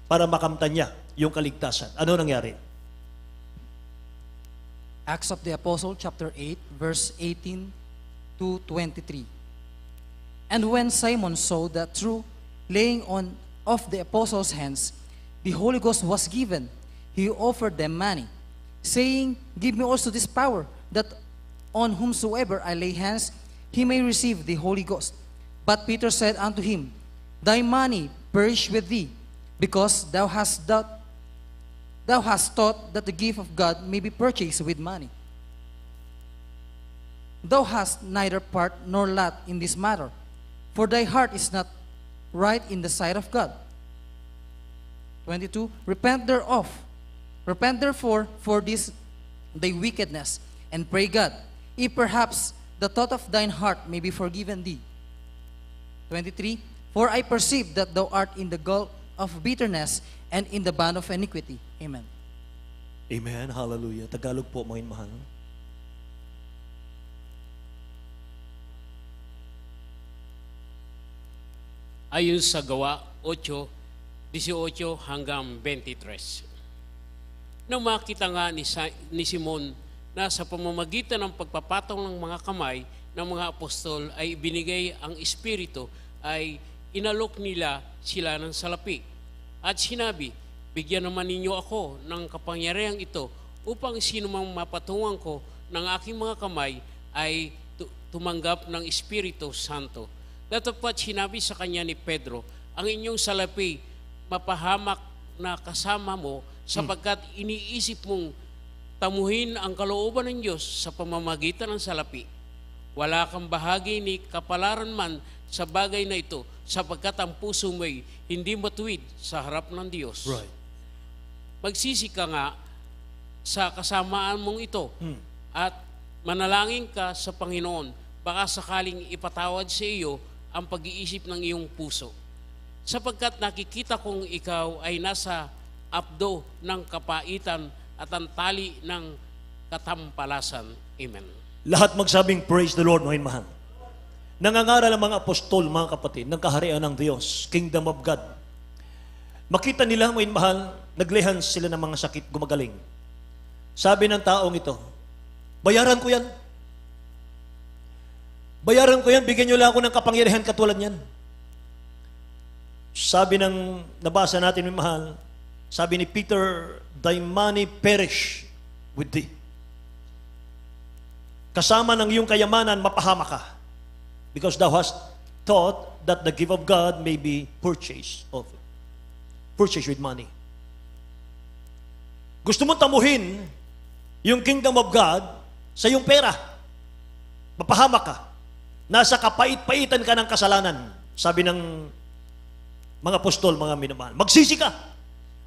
para makamtan niya yung kaligtasan. Ano nangyari? Acts of the Apostle, chapter 8, verse 18 to 23. And when Simon saw that through laying on of the apostles' hands, the Holy Ghost was given, he offered them money, saying, Give me also this power, that on whomsoever I lay hands, he may receive the Holy Ghost. But Peter said unto him, Thy money perish with thee, because thou hast thought that the gift of God may be purchased with money. Thou hast neither part nor lot in this matter, for thy heart is not right in the sight of God. 22. Repent therefore for this thy wickedness, and pray God, if perhaps the thought of thine heart may be forgiven thee. 23. For I perceive that thou art in the gulf of bitterness and in the bond of iniquity. Amen. Amen. Hallelujah. Tagalog po, mga mahal. Ayon sa Gawa 8:18 hanggang 23. Nang makita nga ni Simon na sa pamamagitan ng pagpapatong ng mga kamay ng mga apostol ay ibinigay ang Espiritu, ay inalok nila sila ng salapi. At sinabi, Bigyan naman ninyo ako ng kapangyarihang ito upang sino mang mapatungan ko ng aking mga kamay ay tumanggap ng Espiritu Santo. Datapwat sinabi sa kanya ni Pedro, ang inyong salapi mapahamak na kasama mo sapagkat iniisip mong tamuhin ang kalooban ng Diyos sa pamamagitan ng salapi. Wala kang bahagi ni kapalaran man sa bagay na ito sapagkat ang puso mo'y hindi matuwid sa harap ng Diyos. Right. Magsisi ka nga sa kasamaan mong ito at manalangin ka sa Panginoon, baka sakaling ipatawad sa iyo ang pag-iisip ng iyong puso. Sapagkat nakikita kong ikaw ay nasa apdo ng kapaitan at ang tali ng katampalasan. Amen. Lahat magsabing praise the Lord, mga mahal. Nangangaral ang mga apostol, mga kapatid, ng kaharian ng Diyos, Kingdom of God. Makita nila, mga mahal, naglehan sila ng mga sakit, gumagaling. Sabi ng taong ito, bayaran ko yan. Bayaran ko yan, bigyan nyo lang ako ng kapangyarihan katulad yan. Sabi ng nabasa natin, mga mahal, sabi ni Peter, thy money perish with thee. Kasama ng iyong kayamanan, mapahama ka. Because thou hast thought that the gift of God may be purchased with money. Gusto mo tamuhin yung kingdom of God sa iyong pera. Mapahama ka. Nasa kapait-paitan ka ng kasalanan. Sabi ng mga apostol, mga minamahal. Magsisi ka.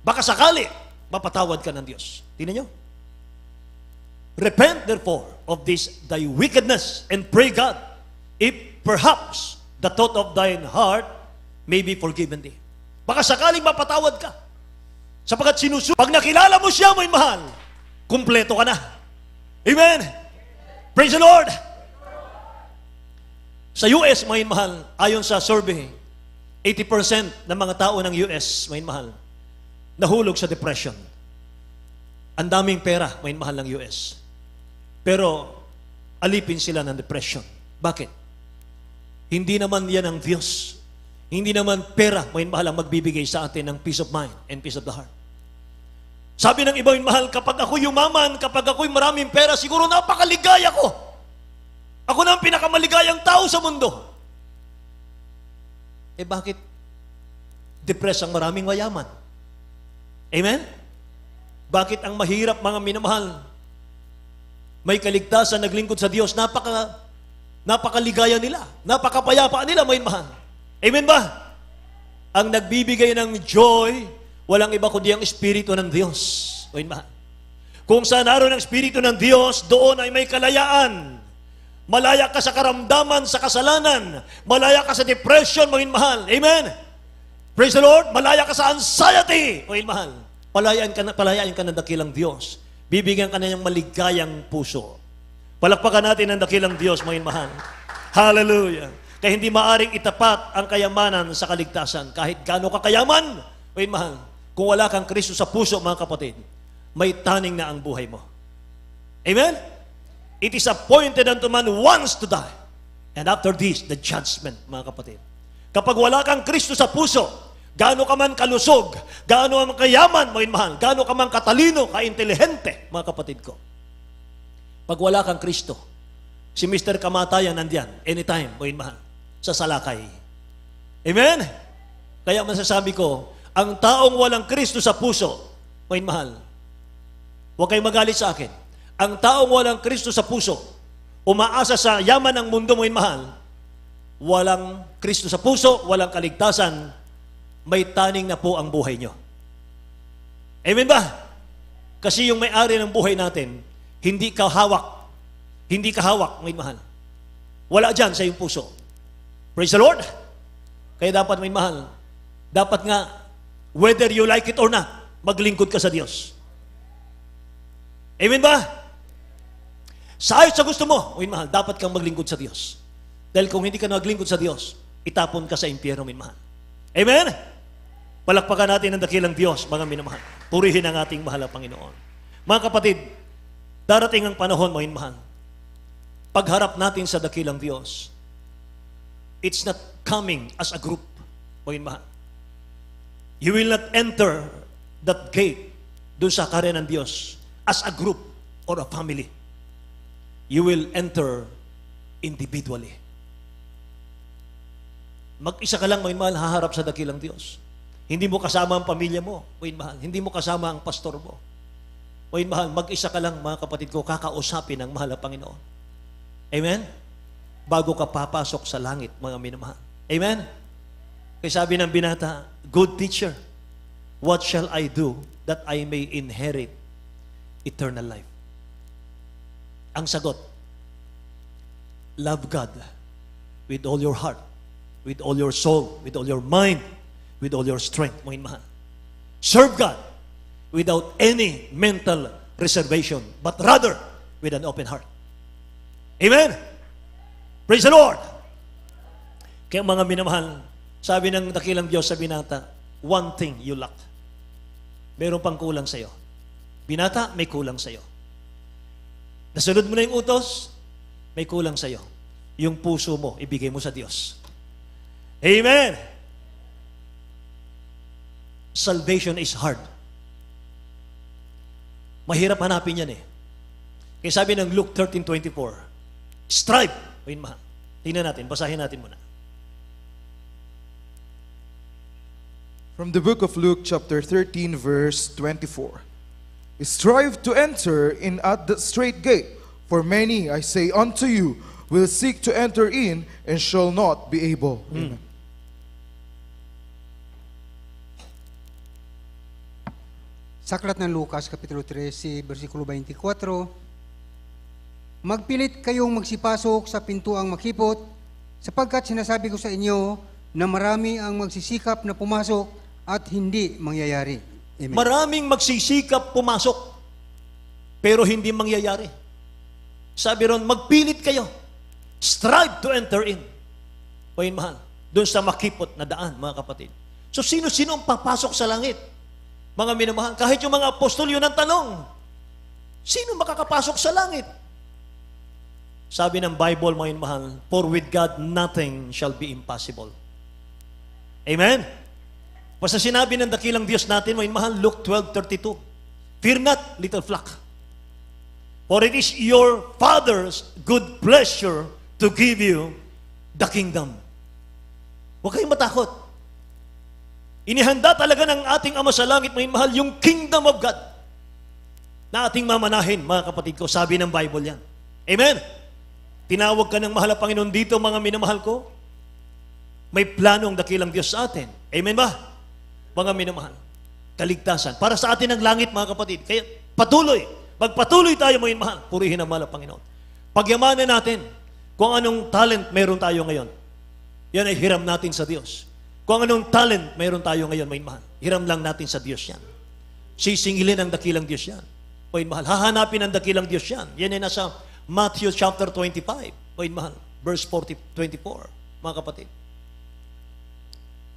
Baka sakali, mapatawad ka ng Diyos. Tingnan nyo. Repent therefore of this thy wickedness and pray God, if perhaps the thought of thine heart may be forgiven thee. Baka sakaling mapatawad ka. Sapagkat pag nakilala mo siya, may mahal, kumpleto ka na. Amen? Praise the Lord! Sa US, may mahal, ayon sa survey, 80% ng mga tao ng US, may mahal, nahulog sa depression. Ang daming pera, may mahal ng US. Pero, alipin sila ng depression. Bakit? Hindi naman yan ang Diyos. Hindi naman pera, may mahal, ang magbibigay sa atin ng peace of mind and peace of the heart. Sabi ng iba, may mahal, kapag ako'y yumaman, kapag ako'y maraming pera, siguro napakaligaya ko. Ako na ang pinakamaligayang tao sa mundo. Eh bakit depressed ang maraming mayaman? Amen? Bakit ang mahirap, mga minamahal, may kaligtasan, naglingkod sa Diyos, napakaligaya nila, napakapayapa nila, may mahal. Amen ba? Ang nagbibigay ng joy, walang iba kundi ang Espiritu ng Diyos. May mahal. Kung saan naroon ang Espiritu ng Diyos, doon ay may kalayaan. Malaya ka sa karamdaman, sa kasalanan. Malaya ka sa depression, mga mahal. Amen? Praise the Lord. Malaya ka sa anxiety, mga mahal. Palayain ka ng dakilang Diyos. Bibigyan ka na ng maligayang puso. Palakpakan natin ang dakilang Diyos, mga mahal. Hallelujah. Kaya hindi maaring itapat ang kayamanan sa kaligtasan. Kahit gaano ka kayaman, mga mahal, kung wala kang Kristo sa puso, mga kapatid, may taning na ang buhay mo. Amen? It is appointed unto man once to die. And after this, the judgment, mga kapatid. Kapag wala kang Kristo sa puso, gaano ka man kalusog, gaano ka man kayaman, mga mahal, gaano ka man katalino, kaintelihente, mga kapatid ko. Pag wala kang Kristo, si Mr. Kamatayan nandyan, anytime, mga mahal, sa salakay. Amen? Kaya masasabi ko, ang taong walang Kristo sa puso, mga mahal, huwag kayong magalit sa akin. Ang taong walang Kristo sa puso, umaasa sa yaman ng mundo, mga mahal, walang Kristo sa puso, walang kaligtasan, may taning na po ang buhay nyo. Amen ba? Kasi yung may-ari ng buhay natin, hindi ka hawak, may mahal. Wala dyan sa iyong puso. Praise the Lord! Kaya dapat, may mahal, dapat nga, whether you like it or not, maglingkod ka sa Diyos. Amen ba? Sa ayos sa gusto mo, may mahal, dapat kang maglingkod sa Diyos. Dahil kung hindi ka naglingkod sa Diyos, itapon ka sa impyerno, may mahal. Amen? Palakpakan natin ang dakilang Diyos, mga minamahal. Purihin ang ating mahal na Panginoon. Mga kapatid, darating ang panahon, mga minamahal. Pagharap natin sa dakilang Diyos, it's not coming as a group, mga minamahal. You will not enter that gate doon sa kaharian ng Diyos as a group or a family. You will enter individually. Mag-isa ka lang, mga mahal, haharap sa dakilang Diyos. Hindi mo kasama ang pamilya mo, mga mahal. Hindi mo kasama ang pastor mo. Mga mahal, mag-isa ka lang, mga kapatid ko, kakausapin ang mahal na Panginoon. Amen? Bago ka papasok sa langit, mga minamahal. Amen? Kaya sabi ng binata, good teacher, what shall I do that I may inherit eternal life? Ang sagot, love God with all your heart, with all your soul, with all your mind, with all your strength, mga mahal. Serve God without any mental reservation, but rather with an open heart. Amen? Praise the Lord! Kaya mga minamahal, sabi ng dakilang Diyos sa binata, one thing you lack. Meron pang kulang sa'yo. Binata, may kulang sa'yo. Nasunod mo na yung utos, may kulang sa'yo. Yung puso mo, ibigay mo sa Diyos. Amen! Salvation is hard. Mahirap hanapin yan eh. Kaya sabi ng Luke 13:24, strive. Ayun, mahal. Tingnan natin, basahin natin muna. From the book of Luke, chapter 13, verse 24. Strive to enter in at the straight gate, for many, I say unto you, will seek to enter in and shall not be able. Amen. Sa aklat ng Lucas, Kapitulo 13, versikulo 24, magpilit kayong magsipasok sa pintuang makipot, sapagkat sinasabi ko sa inyo na marami ang magsisikap na pumasok at hindi mangyayari. Amen. Maraming magsisikap pumasok, pero hindi mangyayari. Sabi ron, magpilit kayo. Strive to enter in. Pahing mahal, doon sa makipot na daan, mga kapatid. So, sino-sino ang papasok sa langit? Mga minamahal, kahit yung mga apostol, yun ang tanong. Sino makakapasok sa langit? Sabi ng Bible, mga minamahal, for with God, nothing shall be impossible. Amen? Basta sinabi ng dakilang Diyos natin, mga mahal, Luke 12:32, fear not, little flock, for it is your Father's good pleasure to give you the kingdom. Huwag kayong matakot. Inihanda talaga ng ating Ama sa langit, mga mahal, yung kingdom of God na ating mamanahin, mga kapatid ko. Sabi ng Bible yan. Amen? Tinawag ka ng mahal na Panginoon dito, mga minamahal ko. May plano ang dakilang Diyos sa atin. Amen ba? Mga minamahal, kaligtasan. Para sa atin ang langit, mga kapatid. Kaya magpatuloy tayo, mga minamahal. Purihin ang mahal na Panginoon. Pagyamanan natin kung anong talent meron tayo ngayon. Yan ay hiram natin sa Diyos. Kung anong talent meron tayo ngayon, mga minamahal, hiram lang natin sa Diyos yan. Sisingilin ang dakilang Diyos yan. Mga minamahal, hahanapin ang dakilang Diyos yan. Yan ay nasa Matthew chapter 25, mga minamahal, verse 24, mga kapatid.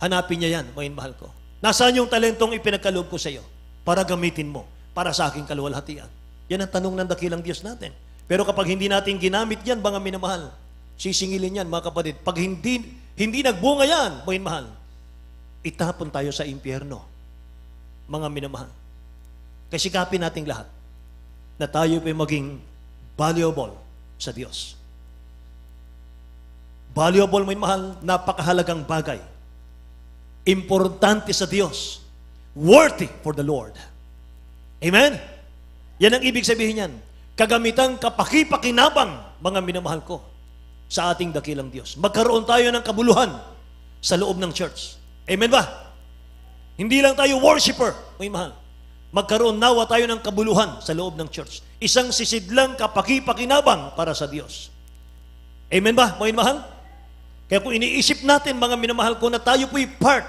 Hanapin niya yan, mga minamahal ko. Nasaan yung talentong ipinagkaloob ko sa iyo para gamitin mo para sa aking kaluwalhatian? Yan ang tanong ng dakilang Diyos natin. Pero kapag hindi natin ginamit yan, mga minamahal, sisingilin yan, mga kapatid. Pag hindi nagbunga yan, mga minamahal, itapon tayo sa impyerno, mga minamahal. Kasikapin nating lahat na tayo pa maging valuable sa Diyos. Valuable, mga minamahal, napakahalagang bagay. Importante sa Diyos. Worthy for the Lord. Amen? Yan ang ibig sabihin yan. Kagamitang kapaki-pakinabang, mga minamahal ko, sa ating dakilang Diyos. Magkaroon tayo ng kabuluhan sa loob ng church. Amen ba? Hindi lang tayo worshiper, mga mahal. Magkaroon nawa tayo ng kabuluhan sa loob ng church. Isang sisidlang kapaki-pakinabang para sa Diyos. Amen ba, mga mahal? Kaya kung iniisip natin, mga minamahal ko, na tayo po'y part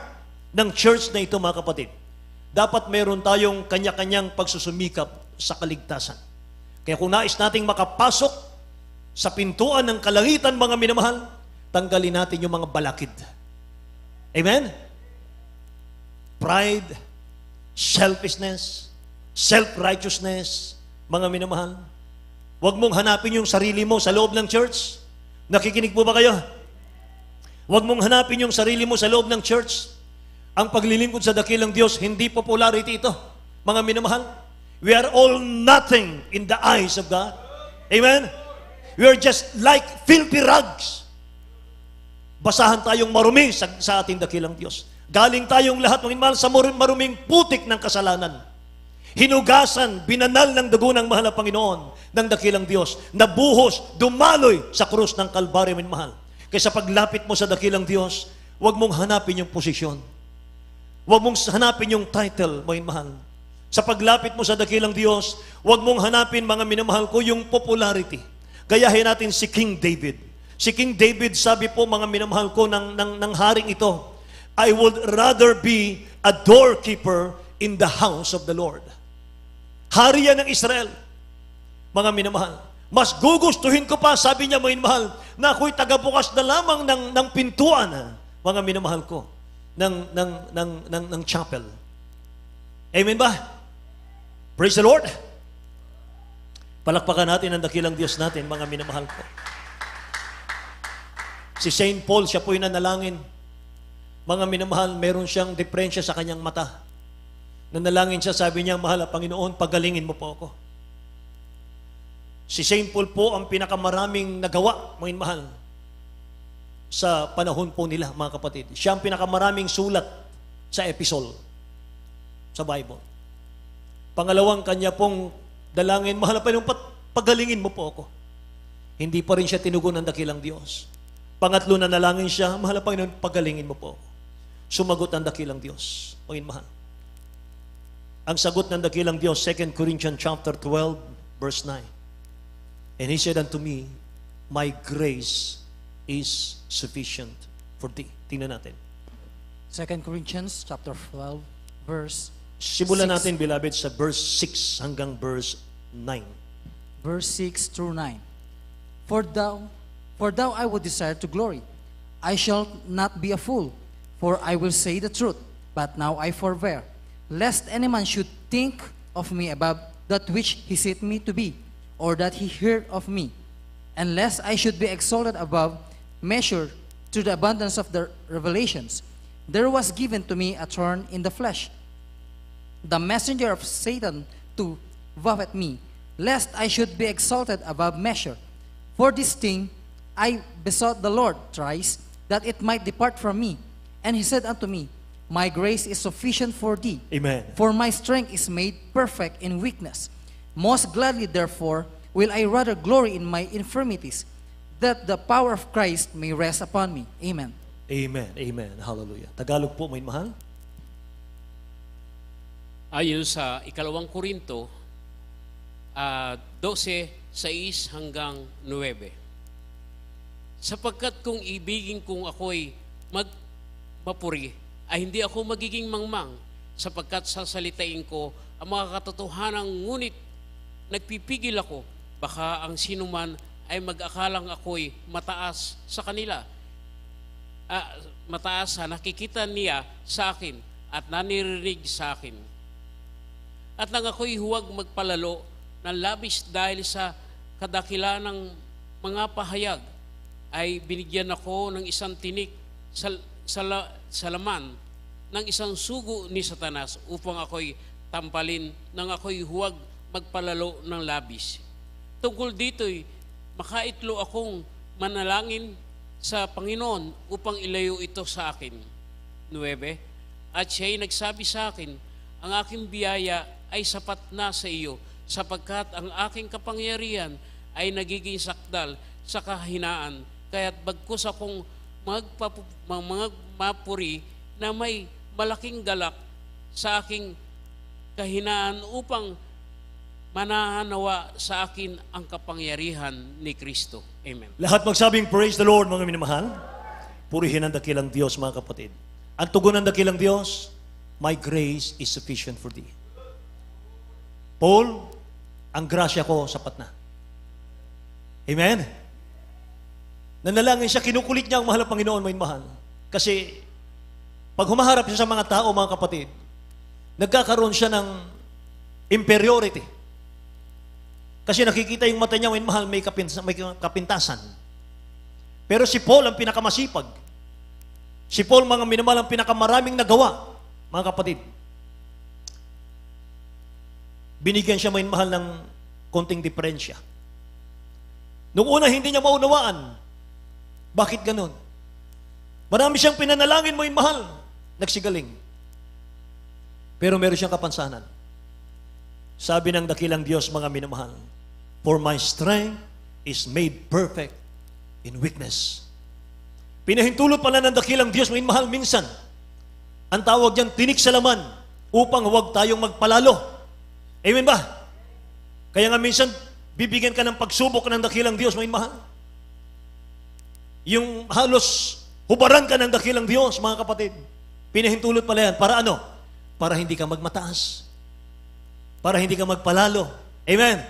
ng church na ito, mga kapatid, dapat meron tayong kanya-kanyang pagsusumikap sa kaligtasan. Kaya kung nais nating makapasok sa pintuan ng kalangitan, mga minamahal, tanggalin natin yung mga balakid. Amen? Pride, selfishness, self-righteousness, mga minamahal. Huwag mong hanapin yung sarili mo sa loob ng church. Nakikinig po ba kayo? Huwag mong hanapin yung sarili mo sa loob ng church. Ang paglilingkod sa dakilang Diyos, hindi popularity ito, mga minamahal. We are all nothing in the eyes of God. Amen? We are just like filthy rags. Basahan tayong marumi sa ating dakilang Diyos. Galing tayong lahat, mga minamahal, sa maruming putik ng kasalanan. Hinugasan, binanal ng dugo ng mahal na Panginoon ng dakilang Diyos, nabuhos, dumaloy sa krus ng Kalbaryo, mga minamahal. Kaya sa paglapit mo sa dakilang Diyos, huwag mong hanapin yung posisyon. Huwag mong hanapin yung title, mga minamahal. Sa paglapit mo sa dakilang Diyos, huwag mong hanapin, mga minamahal ko, yung popularity. Gayahin natin si King David. Si King David, sabi po, mga minamahal ko, ng haring ito, I would rather be a doorkeeper in the house of the Lord. Hari yan ng Israel, mga minamahal. Mas gugustuhin ko pa, sabi niya, mga minamahal, na ako'y tagabukas na lamang ng pintuan, mga minamahal ko, ng chapel. Amen ba? Praise the Lord. Palakpakan natin ang dakilang Diyos natin, mga minamahal ko. Si Saint Paul, siya po'y nanalangin. Mga minamahal, meron siyang depresya sa kanyang mata. Nanalangin siya, sabi niya, mahal na Panginoon, pagalingin mo po ako. Si Saint Paul po ang pinakamaraming nagawa, mga mahal, sa panahon po nila, mga kapatid. Siya ang pinakamaraming sulat sa epistle sa Bible. Pangalawang kanya pong dalangin, mahal na Panginoon, pagalingin mo po ako. Hindi pa rin siya tinugon ng dakilang Diyos. Pangatlo na nalangin siya, mahal na Panginoon, pagalingin mo po ako. Sumagot ang dakilang Diyos. Panginoon mahal. Ang sagot ng dakilang Diyos, 2 Corinthians chapter 12, verse 9. And He said unto me, my grace is sufficient for thee. Tingnan natin. 2 Corinthians chapter 12, verse Simulan 6. natin, beloved, sa verse 6 hanggang verse 9. Verse 6 through 9. For thou I would desire to glory. I shall not be a fool, for I will say the truth. But now I forbear, lest any man should think of me above that which he said me to be, or that he heard of me, and lest I should be exalted above measure through the abundance of the revelations. There was given to me a thorn in the flesh, the messenger of Satan to buffet me, lest I should be exalted above measure. For this thing I besought the Lord thrice, that it might depart from me. And He said unto me, my grace is sufficient for thee, Amen. for my strength is made perfect in weakness. Most gladly, therefore, will I rather glory in my infirmities, that the power of Christ may rest upon me. Amen. Amen. Amen. Hallelujah. Tagalog po, may mahal. Ayon sa 2 Korinto 12:6 hanggang 9. Sapagkat kung ibigin kong ako'y magmapuri, ay hindi ako magiging mangmang, sapagkat sasalitain ko ang mga katotohanan, ngunit nagpipigil ako, baka ang sinuman ay mag-akalang ako'y mataas sa kanila. Mataas sa nakikita niya sa akin at nanirinig sa akin. At nang ako'y huwag magpalalo ng labis dahil sa kadakilaan ng mga pahayag, ay binigyan ako ng isang tinik sa laman ng isang sugo ni Satanas upang ako'y tampalin nang ako'y huwag magpalalo ng labis. Tungkol dito'y makaitlo akong manalangin sa Panginoon upang ilayo ito sa akin. 9. At siya'y nagsabi sa akin, ang aking biyaya ay sapat na sa iyo, sapagkat ang aking kapangyarihan ay nagiging sakdal sa kahinaan. Kaya't bagkus akong magmapuri na may malaking galak sa aking kahinaan upang mananawa sa akin ang kapangyarihan ni Kristo. Amen. Lahat magsabing, praise the Lord, mga minamahal. Purihin ang dakilang Diyos, mga kapatid. Ang tugon ng dakilang Diyos, my grace is sufficient for thee. Paul, ang grasya ko sapat na. Amen? Nanalangin siya, kinukulit niya ang mahal na Panginoon, mga mahal. Kasi, pag humaharap siya sa mga tao, mga kapatid, nagkakaroon siya ng inferiority. Kasi nakikita yung mata niya, mga mahal, may kapintasan. Pero si Paul ang pinakamasipag. Si Paul, mga minamahal, ang pinakamaraming nagawa, mga kapatid. Binigyan siya, mga mahal, ng konting diferensya. Nung una, hindi niya maunawaan. Bakit ganon? Marami siyang pinanalangin, mga mahal, nagsigaling. Pero meron siyang kapansanan. Sabi ng dakilang Diyos, mga minamahal, for my strength is made perfect in weakness. Pinahintulot pala ng dakilang Diyos, mga mahal, minsan, ang tawag diyan, tinik sa laman, upang huwag tayong magpalalo. Amen ba? Kaya nga minsan, bibigyan ka ng pagsubok ng dakilang Diyos, mga mahal. Yung halos hubaran ka ng dakilang Diyos, mga kapatid. Pinahintulot pala yan. Para ano? Para hindi ka magmataas. Para hindi ka magpalalo. Amen?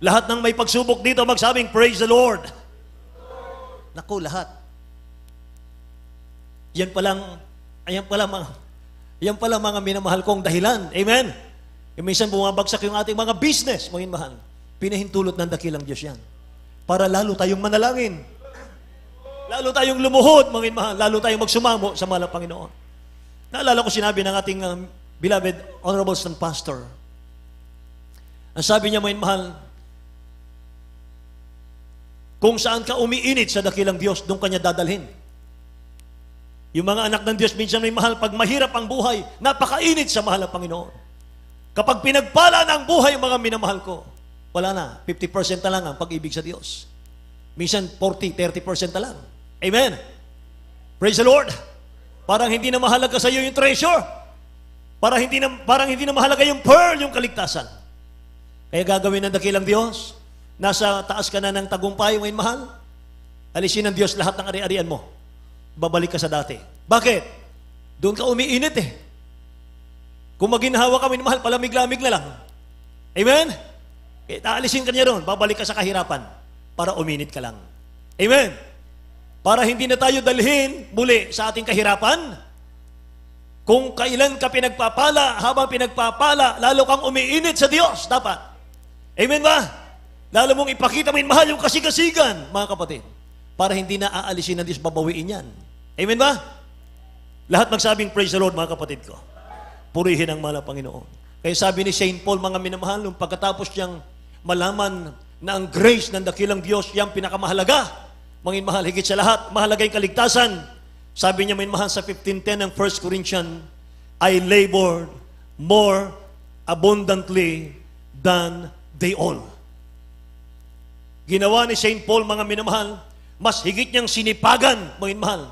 Lahat ng may pagsubok dito, magsabing, praise the Lord. Naku, lahat. Yan pala mga minamahal kong dahilan. Amen? Yung minsan bumabagsak yung ating mga business, mga mahal. Pinahintulot ng dakilang Diyos yan. Para lalo tayong manalangin. Lalo tayong lumuhod, mga mahal. Lalo tayong magsumamo sa mahal na Panginoon. Naalala ko sinabi ng ating beloved Honorable Son Pastor. Ang sabi niya, mga mahal, kung saan ka umiinit sa dakilang Diyos, doon kanya dadalhin. Yung mga anak ng Diyos, minsan may mahal, pag mahirap ang buhay, napakainit sa mahal na Panginoon. Kapag pinagpala na ang buhay, mga minamahal ko, wala na, 50% na lang ang pag-ibig sa Diyos. Minsan 40-30% na lang. Amen? Praise the Lord! Parang hindi na mahalaga sa iyo yung treasure. Parang hindi na mahalaga yung pearl, yung kaligtasan. Kaya gagawin ng dakilang Diyos, nasa taas ka na ng tagumpay, ngayon mahal, alisin ng Diyos lahat ng ari-arian mo. Babalik ka sa dati. Bakit? Doon ka umiinit eh. Kung maginhawa ka, mahal, palamig-lamig na lang. Amen? Kaya taalisin ka niya doon, babalik ka sa kahirapan para uminit ka lang. Amen? Para hindi na tayo dalhin muli sa ating kahirapan. Kung kailan ka pinagpapala, habang pinagpapala, lalo kang umiinit sa Diyos, dapat. Amen ba? Lalo mong ipakita mo mahal yung kasigasigan, mga kapatid. Para hindi na aalisin ng Diyos, babawiin yan. Amen ba? Lahat magsabing praise the Lord, mga kapatid ko. Purihin ang mahal na Panginoon. Kaya sabi ni St. Paul, mga minamahal, nung pagkatapos niyang malaman na ang grace ng dakilang Diyos, yung pinakamahalaga, mga mahal, higit sa lahat, mahalaga yung kaligtasan. Sabi niya, mga mahal, sa 15:10 ng 1 Corinthians, I labored more abundantly than they all. Ginawa ni St. Paul, mga minamahal, mas higit niyang sinipagan, mga mahal,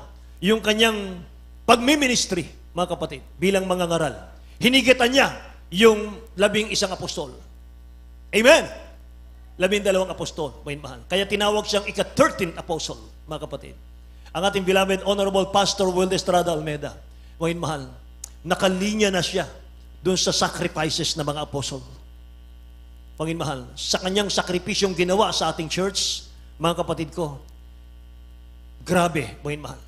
yung kanyang pagmiministry, mga kapatid, bilang mga ngaral. Hinigitan niya yung 11 apostol. Amen? 12 apostol, mga mahal. Kaya tinawag siyang ika-13th apostle, mga kapatid. Ang ating beloved Honorable Pastor Will Estrada Almeida, mga mahal, nakalinya na siya doon sa sacrifices ng mga apostol. Mga mahal, sa kanyang sakripisyong ginawa sa ating church, mga kapatid ko, grabe, mga mahal.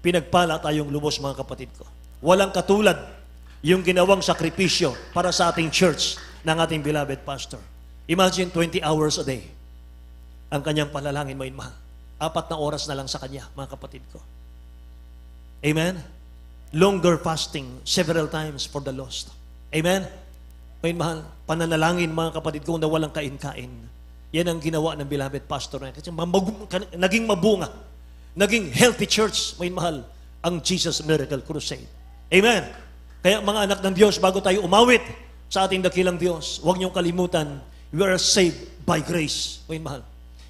Pinagpala tayong lubos, mga kapatid ko. Walang katulad yung ginawang sakripisyo para sa ating church ng ating beloved pastor. Imagine 20 hours a day ang kanyang panalangin, may mahal. 4 na oras na lang sa kanya, mga kapatid ko. Amen? Longer fasting several times for the lost. Amen? May mahal, pananalangin mga kapatid ko na walang kain-kain. Yan ang ginawa ng beloved pastor na kasi naging mabunga, naging healthy church, may mahal, ang Jesus Miracle Crusade. Amen? Kaya mga anak ng Diyos, bago tayo umawit sa ating dakilang Diyos, huwag niyong kalimutan, we are saved by grace. May mahal.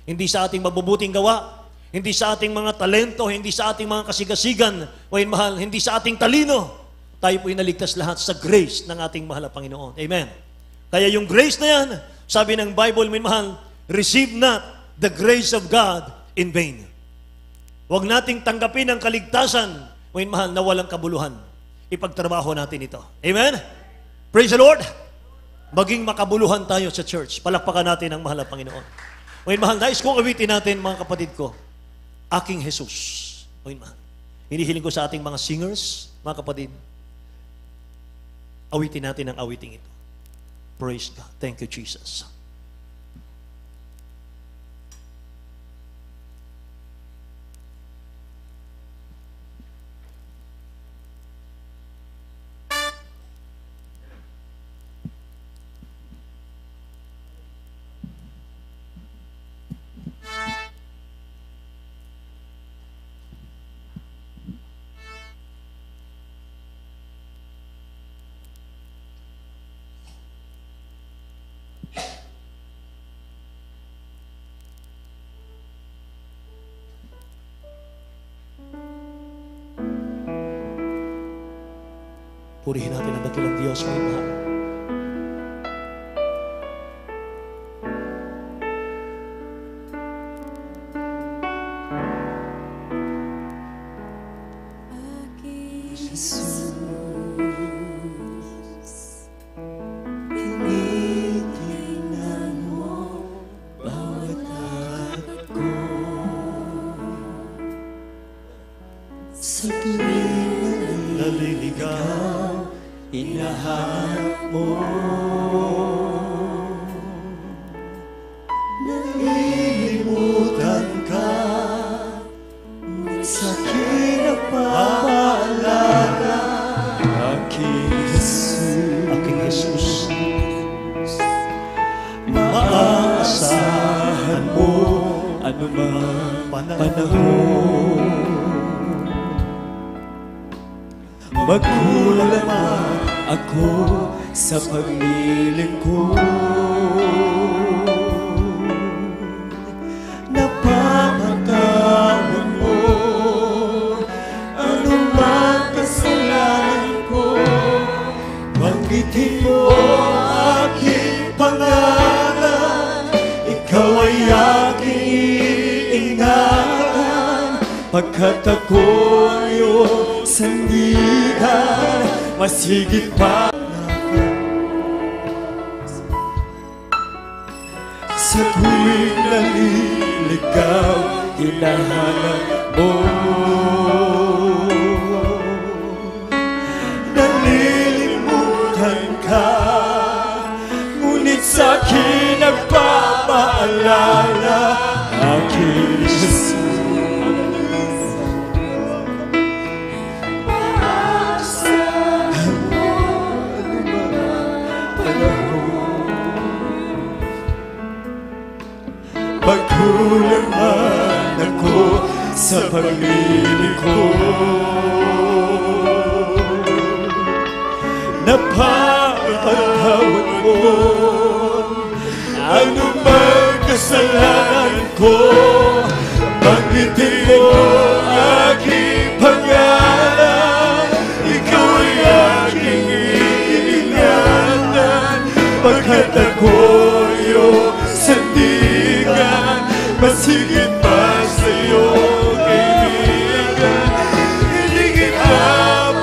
Hindi sa ating mabubuting gawa, hindi sa ating mga talento, hindi sa ating mga kasigasigan, may mahal, hindi sa ating talino. Tayo po inaligtas lahat sa grace ng ating mahal na Panginoon. Amen. Kaya yung grace na yan, sabi ng Bible, may mahal, receive not the grace of God in vain. Huwag nating tanggapin ang kaligtasan, may mahal, na walang kabuluhan. Ipagtrabaho natin ito. Amen? Praise the Lord! Maging makabuluhan tayo sa church. Palakpakan natin ang mahal na Panginoon. Ngayon, mahal, nais kong awitin natin, mga kapatid ko, aking Jesus. Ngayon, mahal. Hinihiling ko sa ating mga singers, mga kapatid, awitin natin ang awiting ito. Praise God. Thank you, Jesus. Purihin natin ang dakilang Diyos, may mahal. Sa tuwing naliligaw, hinahanap mo. Nalilimutan ka, sa hirap paalala. Aking Jesus, maaasahan mo anumang panahon. Magkulang man ako sa paglilingkod, napapatawad mo anumang kasalanan ko. Banggitin mo aking pangalan, ikaw ay aking iingatan, pagkat ako'y sandigan, mas higit pa sa tuwing naliligaw, hinahanap mo. Nalilimutan ka, ngunit sa'kin nagpapaalala. Aking Jesus, pagkulang man ako sa paglilingkod, napapatawad mo anumang kasalanan ko. Banggitin mo aking pangalan, ikaw ay aking iingatan, pagkat ako'y sandigan, mas higit pa sa'yo, kaibigan. Hindi kita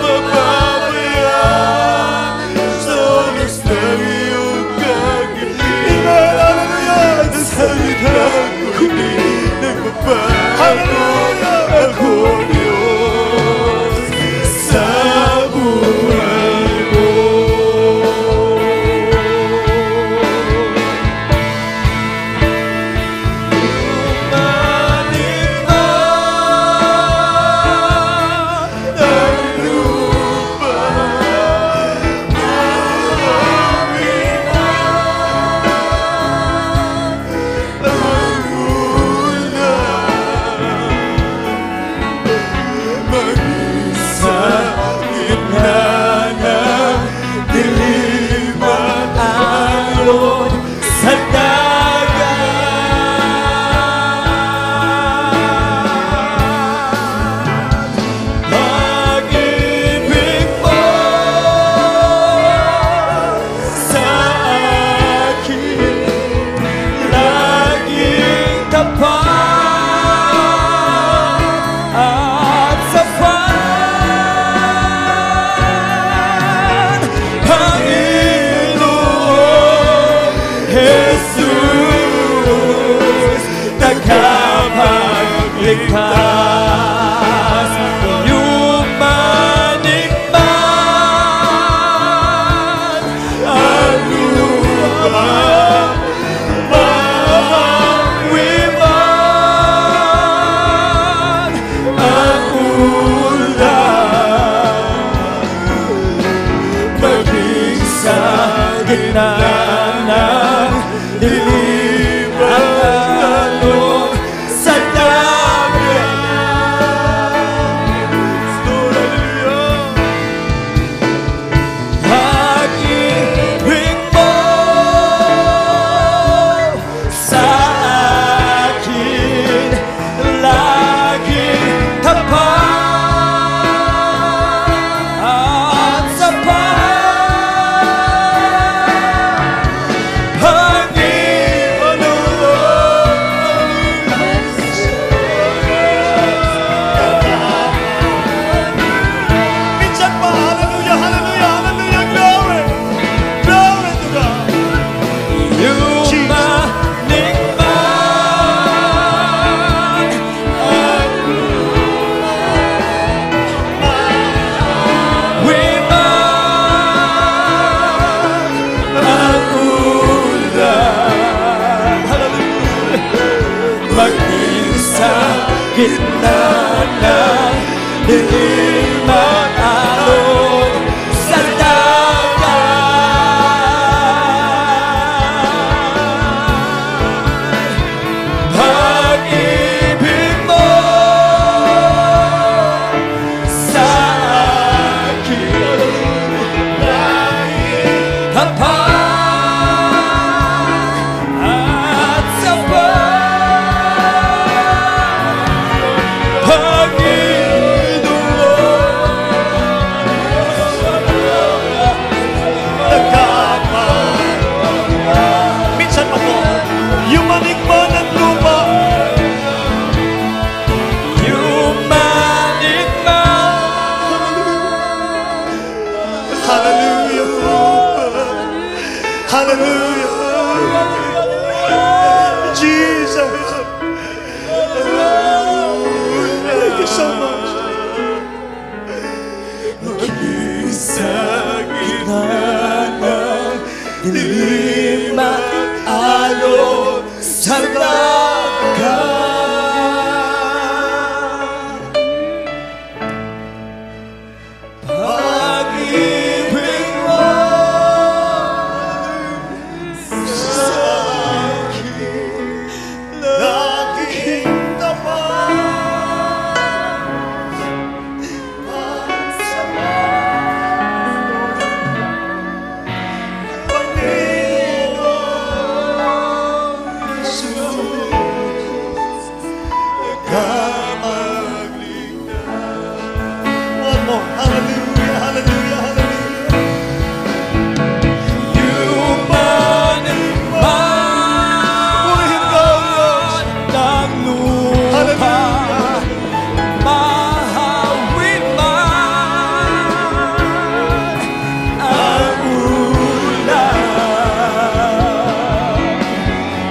papabayaan sa oras ng iyong kagaling. Inaalala mo yan sa litang kundi nagpapaano ako, Diyos, sa buhay mo. gitna ng dilim at alon sa dagat. Pag-ibig mo sa akin laging tapat at sapat. Minsan pa, hallelujah, hallelujah, hallelujah, glory, glory to God. Yumanig man ang wiman ang ulan. Hallelujah. Maging sa gitna ng dilim at alon sa dagat. Pag-ibig mo sa akin laging tapat at sapat. Pag-ibig mo nagkapat. Minsan pa po, yumanig man ang lupa, yumanig man. Hallelujah, hallelujah, Jesus. Thank you so much. Maging sa gitna ng dilim at alon sa dagat. Pag-ibig mo sa akin laging tapat at sapat. Panginoon Jesus, nagkamagligtas. One more. Hallelujah, hallelujah, hallelujah. Yumanig man ng lupa, mahawin man ang ulan.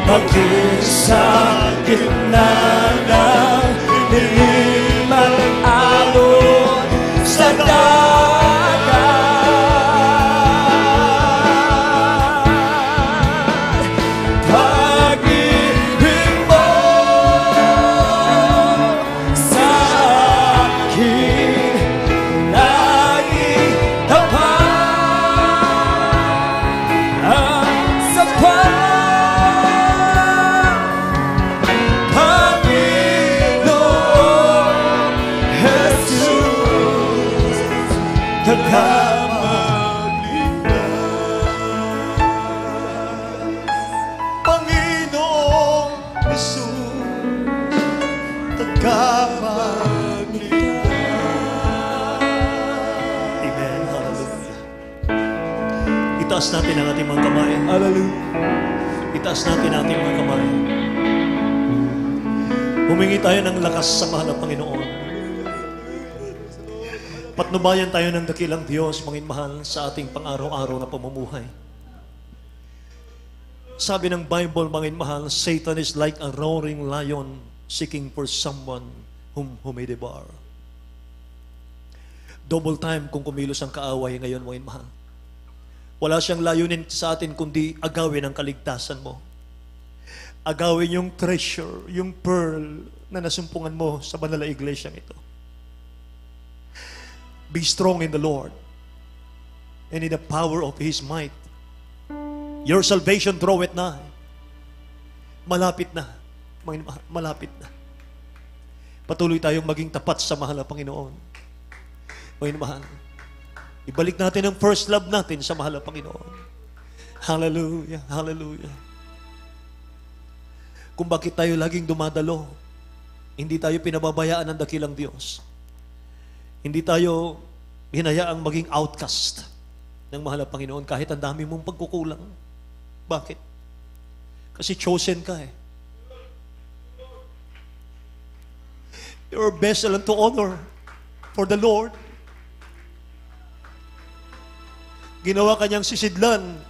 Maging sa gitna ng dilim at alon sa dagat. Pag-ibig mo sa akin laging tapat at sapat. Panginoon Jesus, nagkamagligtas. Panginoon Jesus, nagkamagligtas. Amen. Hallelujah. Itaas natin ang ating mga kamay. Hallelujah. Itaas natin ang ating mga kamay. Humingi tayo ng lakas sa mahal na Panginoon. Patnubayan tayo ng dakilang Diyos, mangin mahal, sa ating pang-araw-araw na pamumuhay. Sabi ng Bible, mangin mahal, Satan is like a roaring lion seeking for someone whom may devour. Double time kung kumilos ang kaaway ngayon, mangin mahal. Wala siyang layunin sa atin kundi agawin ang kaligtasan mo. Agawin yung treasure, yung pearl na nasumpungan mo sa banal na iglesyang ito. Be strong in the Lord and in the power of His might. Your salvation draweth nigh. Malapit na. Malapit na. Patuloy tayong maging tapat sa mahal na Panginoon. Mga mahal, ibalik natin ang first love natin sa mahal na Panginoon. Hallelujah, hallelujah. Kung bakit tayo laging dumadalo, hindi tayo pinababayaan ng dakilang Diyos. Hindi tayo hinayaang maging outcast ng mahal na Panginoon kahit ang dami mong pagkukulang. Bakit? Kasi chosen ka eh. You're a vessel unto honor for the Lord. Ginawa kanyang sisidlan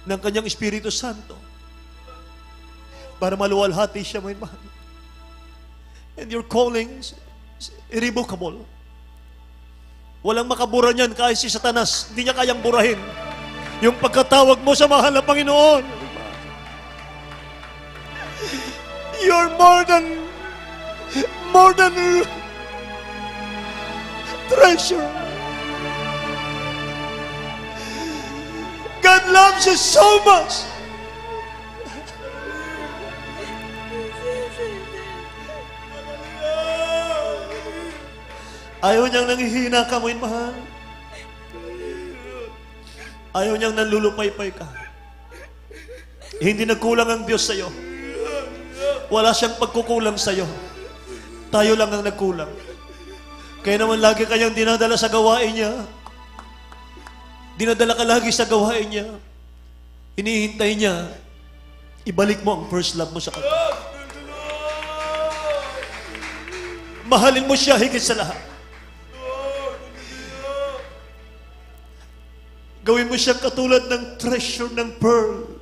ng kanyang Espiritu Santo para maluwalhati siya, mga mahal. And your calling is irrevocable. Walang makabura niyan kahit si Satanas. Hindi niya kayang burahin yung pagkatawag mo sa mahal na Panginoon. You're more than treasure. God loves you so much. Ayaw niyang nanghihina ka, mga mahal. Ayaw niyang nanlulupaypay ka. Hindi nagkulang ang Diyos sa'yo. Wala siyang pagkukulang sa'yo. Tayo lang ang nagkulang. Kaya naman lagi kayang dinadala sa gawain niya. Dinadala ka lagi sa gawain niya. Hinihintay niya. Ibalik mo ang first love mo sa Kanya. Mahalin mo siya higit sa lahat. Gawin mo siya katulad ng treasure ng pearl.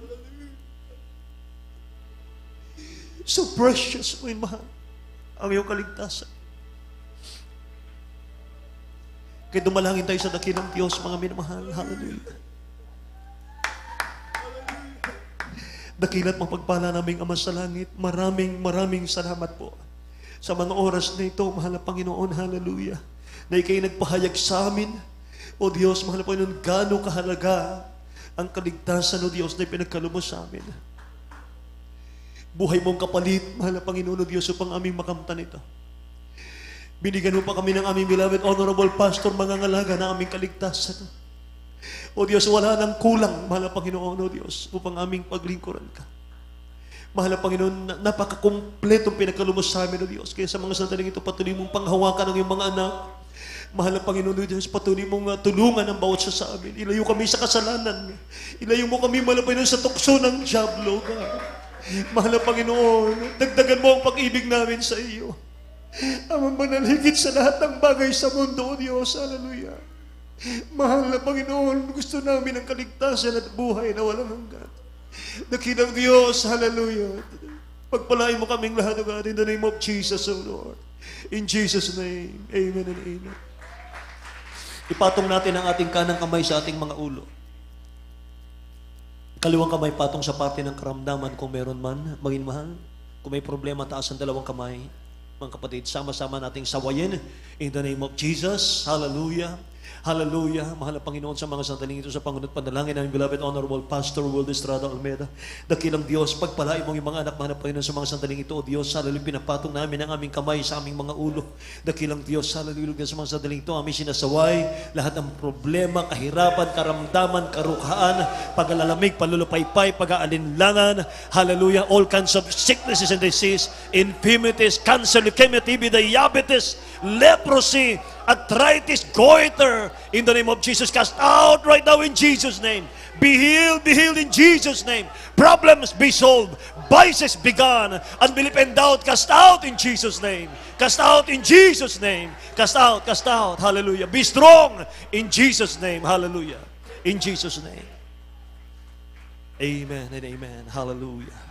So precious, my mahal, ang iyong kaligtasan. Kaya dumalangin tayo sa dakilang Diyos, mga minamahal. Hallelujah. Dakila't mapagpala naming Ama sa langit, maraming salamat po sa mga oras na ito, mahal na Panginoon. Hallelujah. Na ikaw'y nagpahayag sa amin, o Diyos, mahal na Panginoon, gaano kahalaga ang kaligtasan, o Diyos, na pinagkaloob sa amin. Buhay mong kapalit, mahal na Panginoon, o Diyos, upang aming makamtan ito. Binigyan mo pa kami ng aming beloved honorable pastor, mangangalaga na aming kaligtasan. O Diyos, wala nang kulang, mahal na Panginoon, o Diyos, upang aming paglingkuran ka. Mahal na Panginoon, napakakumpletong pinagkaloob sa amin, o Diyos. Kaya sa mga sandaling ito, patuloy mong panghawakan ng iyong mga anak. Mahal na Panginoon, o Diyos, patuloy mong tulungan ang bawat sa amin. Ilayo kami sa kasalanan. Ilayo mo kami, mahal na Panginoon, sa tukso ng diablo, God. Mahal na Panginoon, dagdagan mo ang pag-ibig namin sa iyo. Amang banal, higit sa lahat ng bagay sa mundo, O Diyos. Hallelujah. Mahal na Panginoon, gusto namin ang kaligtasan at buhay na walang hanggan. Dakilang Diyos, hallelujah. Pagpalain mo kaming lahat, O God, in the name of Jesus, O Lord. In Jesus' name, amen and amen. Ipatong natin ang ating kanang kamay sa ating mga ulo. Kaliwang kamay patong sa parte ng karamdaman kung meron man, maging mahal. Kung may problema, taas ang dalawang kamay. Mga kapatid, sama-sama nating sawayin in the name of Jesus. Hallelujah. Hallelujah. Mahal na Panginoon, sa mga sandaling ito sa Pangunot Panalangin ng beloved Honorable Pastor Will Estrada Almeida. Dakilang Diyos, pagpalain mo yung mga anak, mahal na Panginoon, sa mga sandaling ito. O Diyos, hallelujah, pinapatong namin ang aming kamay sa aming mga ulo. Dakilang Diyos, hallelujah, sa mga sandaling ito, aming sinasaway lahat ng problema, kahirapan, karamdaman, karuhaan, pag-alalamig, palulupaypay, pag-aalinlangan, hallelujah, all kinds of sicknesses and disease, infirmities, cancer, leukemia, TB, diabetes, leprosy, arthritis, goiter, in the name of Jesus, cast out right now in Jesus' name. Be healed in Jesus' name. Problems be solved. Vices be gone. Unbelief and doubt, cast out in Jesus' name. Cast out in Jesus' name. Cast out. Hallelujah. Be strong in Jesus' name. Hallelujah. In Jesus' name. Amen and amen. Hallelujah.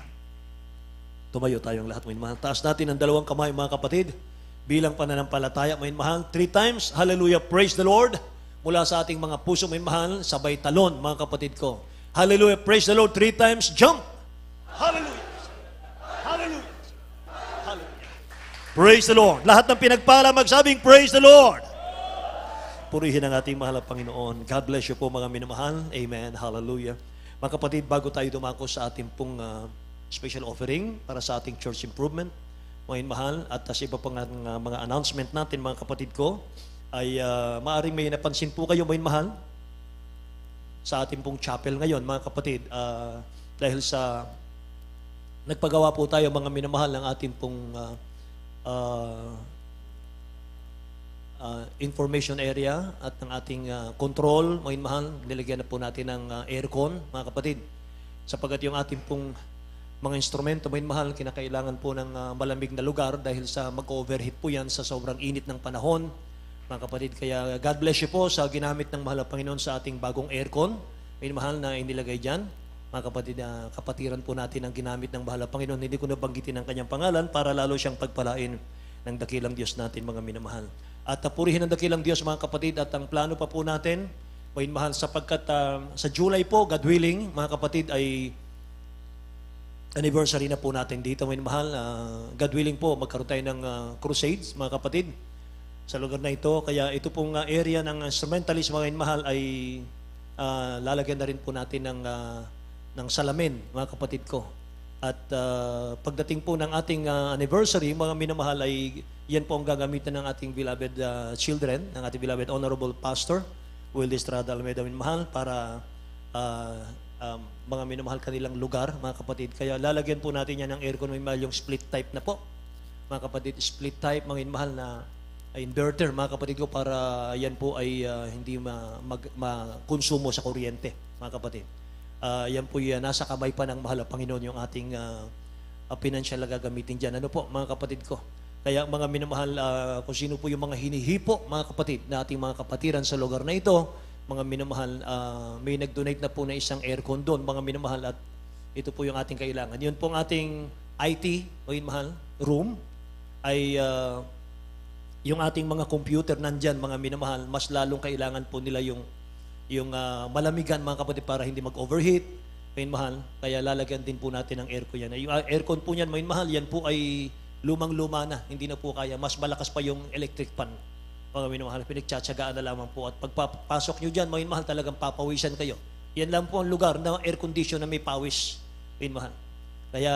Tumayo tayong lahat, mga mahal. Taas natin ang dalawang kamay, mga kapatid. Bilang pananampalataya, mga mahal, 3 times, hallelujah, praise the Lord. Mula sa ating mga puso, mga mahal, sabay talon, mga kapatid ko. Hallelujah, praise the Lord, 3 times, jump. Hallelujah. Hallelujah. Hallelujah. Praise the Lord. Lahat ng pinagpala, magsabing, praise the Lord. Purihin ang ating mahal na Panginoon. God bless you po, mga minamahal. Amen. Hallelujah. Mga kapatid, bago tayo dumako sa ating pong special offering para sa ating church improvement, mga mahal, at sa iba pang mga announcement natin, mga kapatid ko, ay maaring may napansin po kayo, mga mahal, sa ating pong chapel ngayon, mga kapatid, dahil sa nagpagawa po tayo, mga minamahal, ng ating pong information area at ng ating control, mga mahal, nilagyan na po natin ng aircon, mga kapatid, sapagat yung ating pong mga instrumento, mga mahal, kinakailangan po ng malamig na lugar dahil sa mag-overheat po yan sa sobrang init ng panahon, mga kapatid. Kaya God bless you po sa ginamit ng mahal na Panginoon sa ating bagong aircon, mga mahal, na inilagay dyan. Mga kapatid, kapatiran po natin ang ginamit ng mahal na Panginoon. Hindi ko nabanggitin ang kanyang pangalan para lalo siyang pagpalain ng dakilang Diyos natin, mga minamahal. At purihin ang dakilang Diyos, mga kapatid, at ang plano pa po natin, mga mahal, sapagkat sa July po, God willing, mga kapatid, ay anniversary na po natin dito, mga mahal. God willing po, magkaroon tayo ng crusades, mga kapatid, sa lugar na ito. Kaya ito pong area ng instrumentalist, mga mahal, ay lalagyan na rin po natin ng salamin, mga kapatid ko. At pagdating po ng ating anniversary, mga minamahal, ay yan po ang gagamitan ng ating beloved children, ng ating beloved Honorable Pastor, Will Estrada Almeida, minamahal, para mga minamahal kanilang lugar, mga kapatid. Kaya lalagyan po natin yan ng aircon, minamahal, yung split type na po. Mga kapatid, split type, mga minamahal, na inverter, mga kapatid ko, para yan po ay hindi makonsumo sa kuryente, mga kapatid. Yan po yan, nasa kamay pa ng mahal na Panginoon yung ating financial na gagamitin dyan. Ano po, mga kapatid ko? Kaya mga minamahal, kung sino po yung mga hinihipo, mga kapatid, na ating mga kapatiran sa lugar na ito, mga minamahal, may nag-donate na po na isang aircon doon, mga minamahal, at ito po yung ating kailangan. Yun po ang ating IT, mga minamahal, room, ay yung ating mga computer nandyan, mga minamahal, mas lalong kailangan po nila yung malamigan, mga kapatid, para hindi mag-overheat, mga mahal. Kaya lalagyan din po natin ng aircon yan. Yung aircon po yan, mga mahal, yan po ay lumang-luma na, hindi na po kaya. Mas malakas pa yung electric fan, mga minamahal. Pinagtsatsagaan na lamang po. At pagpapasok nyo dyan, mga minamahal, talagang papawisan kayo. Yan lang po ang lugar na air condition na may pawis, mga minamahal. Kaya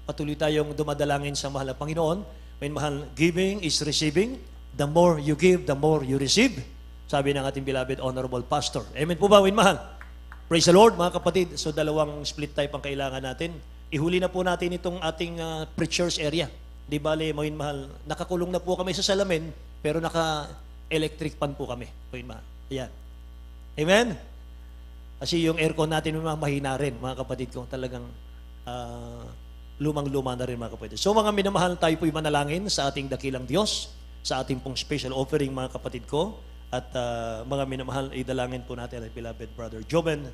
patuloy tayong dumadalangin sa mahal na Panginoon. Mga minamahal, giving is receiving. The more you give, the more you receive. Sabi ng ating beloved Honorable Pastor. Amen po ba, mga minamahal? Praise the Lord, mga kapatid. So dalawang split type ang kailangan natin. Ihuli na po natin itong ating preacher's area. Di bale, mga mahal, nakakulong na po kami sa salamin, pero naka-electric pan po kami. Mga mahal. Ayan. Amen? Kasi yung aircon natin mahina rin, mga kapatid ko. Talagang lumang-luma na rin, mga kapatid. So mga minamahal, tayo po'y manalangin sa ating dakilang Diyos, sa ating pong special offering, mga kapatid ko. At mga minamahal, idalangin po natin ang beloved brother Joven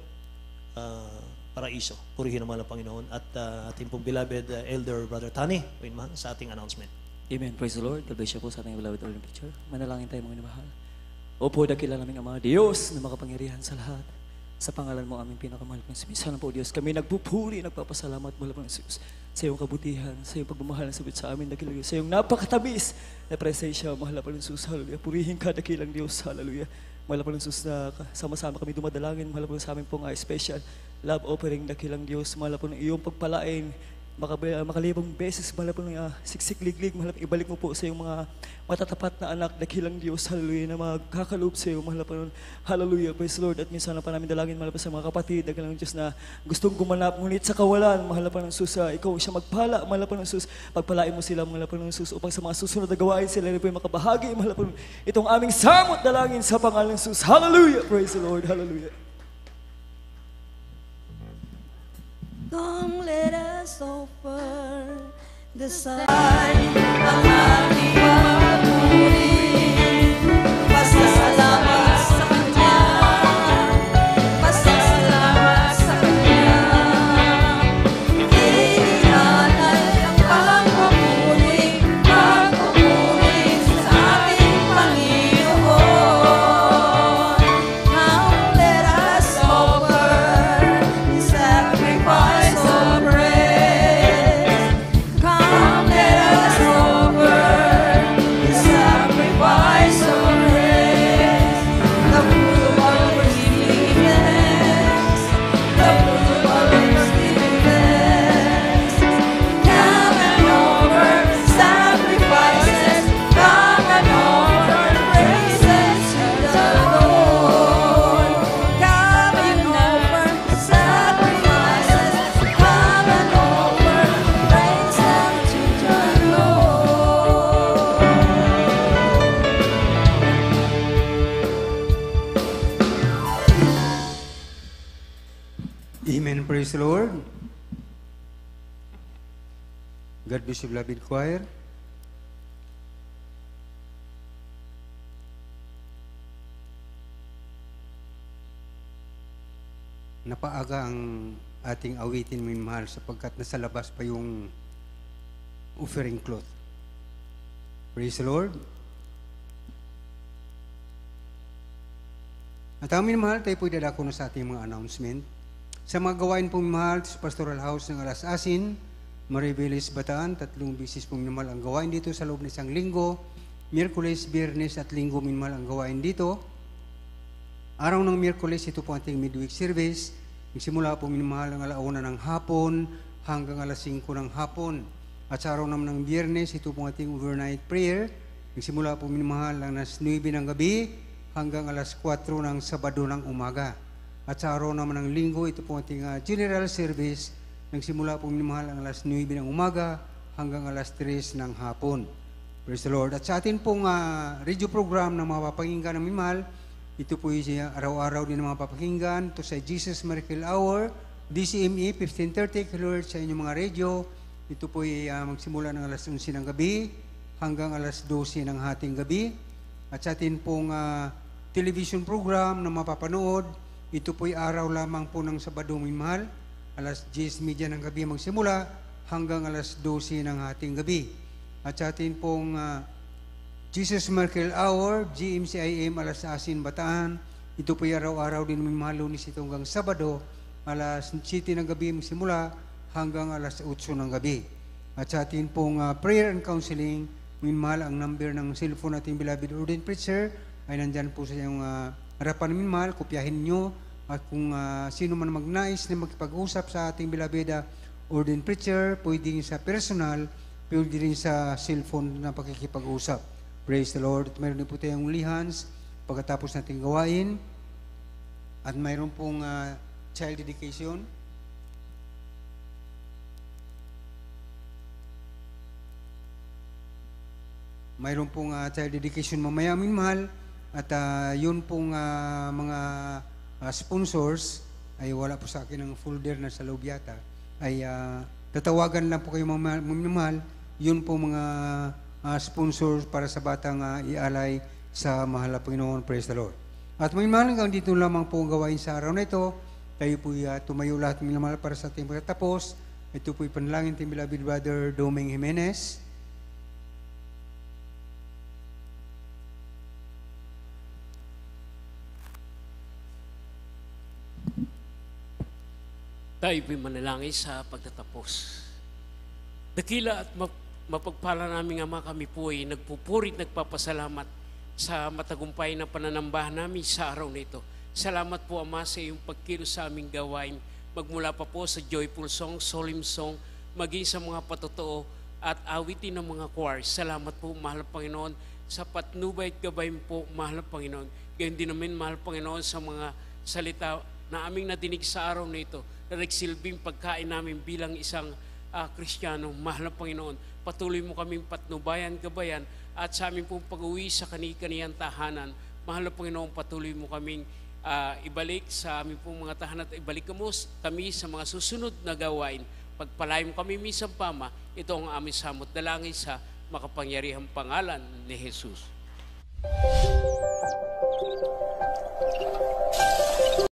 Paraiso. Purihin naman ang Panginoon. At ating pong beloved elder brother Tani, sa ating announcement. Amen. Praise the Lord. God bless you po sa ating beloved Lord and Preacher. Manalangin tayo, mga minamahal. Opo, dakila namin ang mga Diyos na makapangyarihan sa lahat. Sa pangalan mo aming pinakamahal ng Sana po, Diyos, kami nagpupuri, nagpapasalamat mula po ng Jesus sa iyong kabutihan, sa iyong pagmamahal na sabit sa amin, dakilang Diyos, sa iyong napakatamis na presensya, mahal po ng Jesus, hallelujah. Purihin ka, dakilang Diyos, hallelujah. Mahal po ng Jesus na sama-sama kami dumadalangin, mahal po sa amin pong special love offering, dakilang Diyos, mahal po ng iyong pagpalain, makalibang beses, mahal po ng siksik-liglig, mahal po ibalik mo po sa iyong mga matatapat na anak, dakilang Diyos, hallelujah, na magkakaloob sa iyo, mahal po ng hallelujah, praise Lord, at minsan na pa namin dalangin, mahal po sa mga kapatid, dakilang Diyos na gustong gumanap, ngunit sa kawalan, mahal po ng Jesus, ikaw siya magpala, mahal po ng Jesus, pagpalain mo sila, mahal po ng Jesus, upang sa mga susunod na gawain sila rin po yung makabahagi, mahal po itong aming samot dalangin sa pangalan ng Jesus, hallelujah, praise the Lord, hallelujah. Come, let us offer the sign ang ating papuri. Pasasalamat sa Kanya, pasasalamat sa Kanya. Ialay ang pagpupuri sa ating Panginoon. Come, let us offer the sacrifice of praise. Come, let us offer Amen. Praise the Lord. God bless you, beloved choir. Napaaga ang ating awitin, minmahal, sapagkat nasa labas pa yung offering cloth. Praise the Lord. At ang minmahal, tayo po dadako na sa ating mga announcement. Sa mga gawain pong minmahal sa Pastoral House ng Alas Asin, Maribeles, Bataan, 3 bisis pong minmahal ang gawain dito sa loob ng isang linggo. Miyerkules, Biyernes at Linggo minmahal ang gawain dito. Araw ng Miyerkules, ito po ating midweek service. Simula po minmahal ang 1:00 ng hapon hanggang 5:00 ng hapon. At sa araw naman ng Biyernes, ito po ating overnight prayer. Simula po minmahal ang 9 ng gabi hanggang 4:00 ng Sabado ng umaga. At sa araw naman ng Linggo, ito po ating general service. Nagsimula po minmahal ang 9 ng umaga hanggang 3:00 ng hapon. Praise the Lord. At sa atin pong radio program na mapapakinggan ng minmahal, ito po yung araw-araw din na mapapakinggan. Ito sa Jesus Miracle Hour, DCME 1530 kHz sa inyong mga radio. Ito po ay magsimula ng 11:00 ng gabi hanggang 12:00 ng hating gabi. At sa atin pong television program na mapapanood, ito po ay araw lamang po ng Sabado minmahal. 10:30 ng gabi magsimula hanggang 12:00 ng hating gabi. At sa atin pong Jesus Miracle Hour, GMCIM, Alas Asin, Bataan. Ito po ay araw-araw din minmahal, Lunes ito hanggang Sabado, 7:00 ng gabi magsimula hanggang 8:00 ng gabi. At sa atin pong prayer and counseling, minmahal, ang number ng cellphone natin, beloved ordained preacher, ay nandyan po sa inyong harapan minmahal. Kopyahin nyo. At kung sino man magnais na magpag-usap sa ating beloved ordained preacher, pwede rin sa personal, pwede rin sa cellphone na pakikipag-usap. Praise the Lord. At mayroon din po tayong lihans pagkatapos nating gawain. At mayroon pong child dedication. Mayroon pong child dedication mamaya minmahal. At yun pong mga sponsors, ay wala po sa akin ng folder na sa loob yata, ay tatawagan lang po kayo minmahal. Yun po mga sponsors para sa batang ialay sa mahal na Panginoon. Praise the Lord. At minmahal, hanggang dito lamang po ang gawain sa araw na ito. Tayo po tumayo lahat minmahal para sa ating pagtatapos. Ito po panalangin ng beloved brother Doming Jimenez. Tayo po'y manalangin sa pagtatapos. Dakila at mapagpala namin Ama, kami po ay nagpupurit, nagpapasalamat sa matagumpay na pananambahan namin sa araw na ito. Salamat po Ama sa iyong pagkilos sa aming gawain. Magmula pa po sa joyful song, solemn song, maging sa mga patotoo at awitin ng mga choir. Salamat po mahal na Panginoon sa patnubay at gabay po mahal na Panginoon. Gayon din namin mahal na Panginoon sa mga salita na aming nadinig sa araw na ito, na nagsilbing pagkain namin bilang isang Kristiyano. Mahal na Panginoon, patuloy mo kaming patnubayan, gabayan, at sa aming pong pag-uwi sa kani-kaniyang tahanan. Mahal na Panginoon, patuloy mo kaming ibalik sa aming pong mga tahanan at ibalik kami sa mga susunod na gawain. Pagpalain mo kami misang pama, ito ang aming samot dalangin sa makapangyarihang pangalan ni Jesus.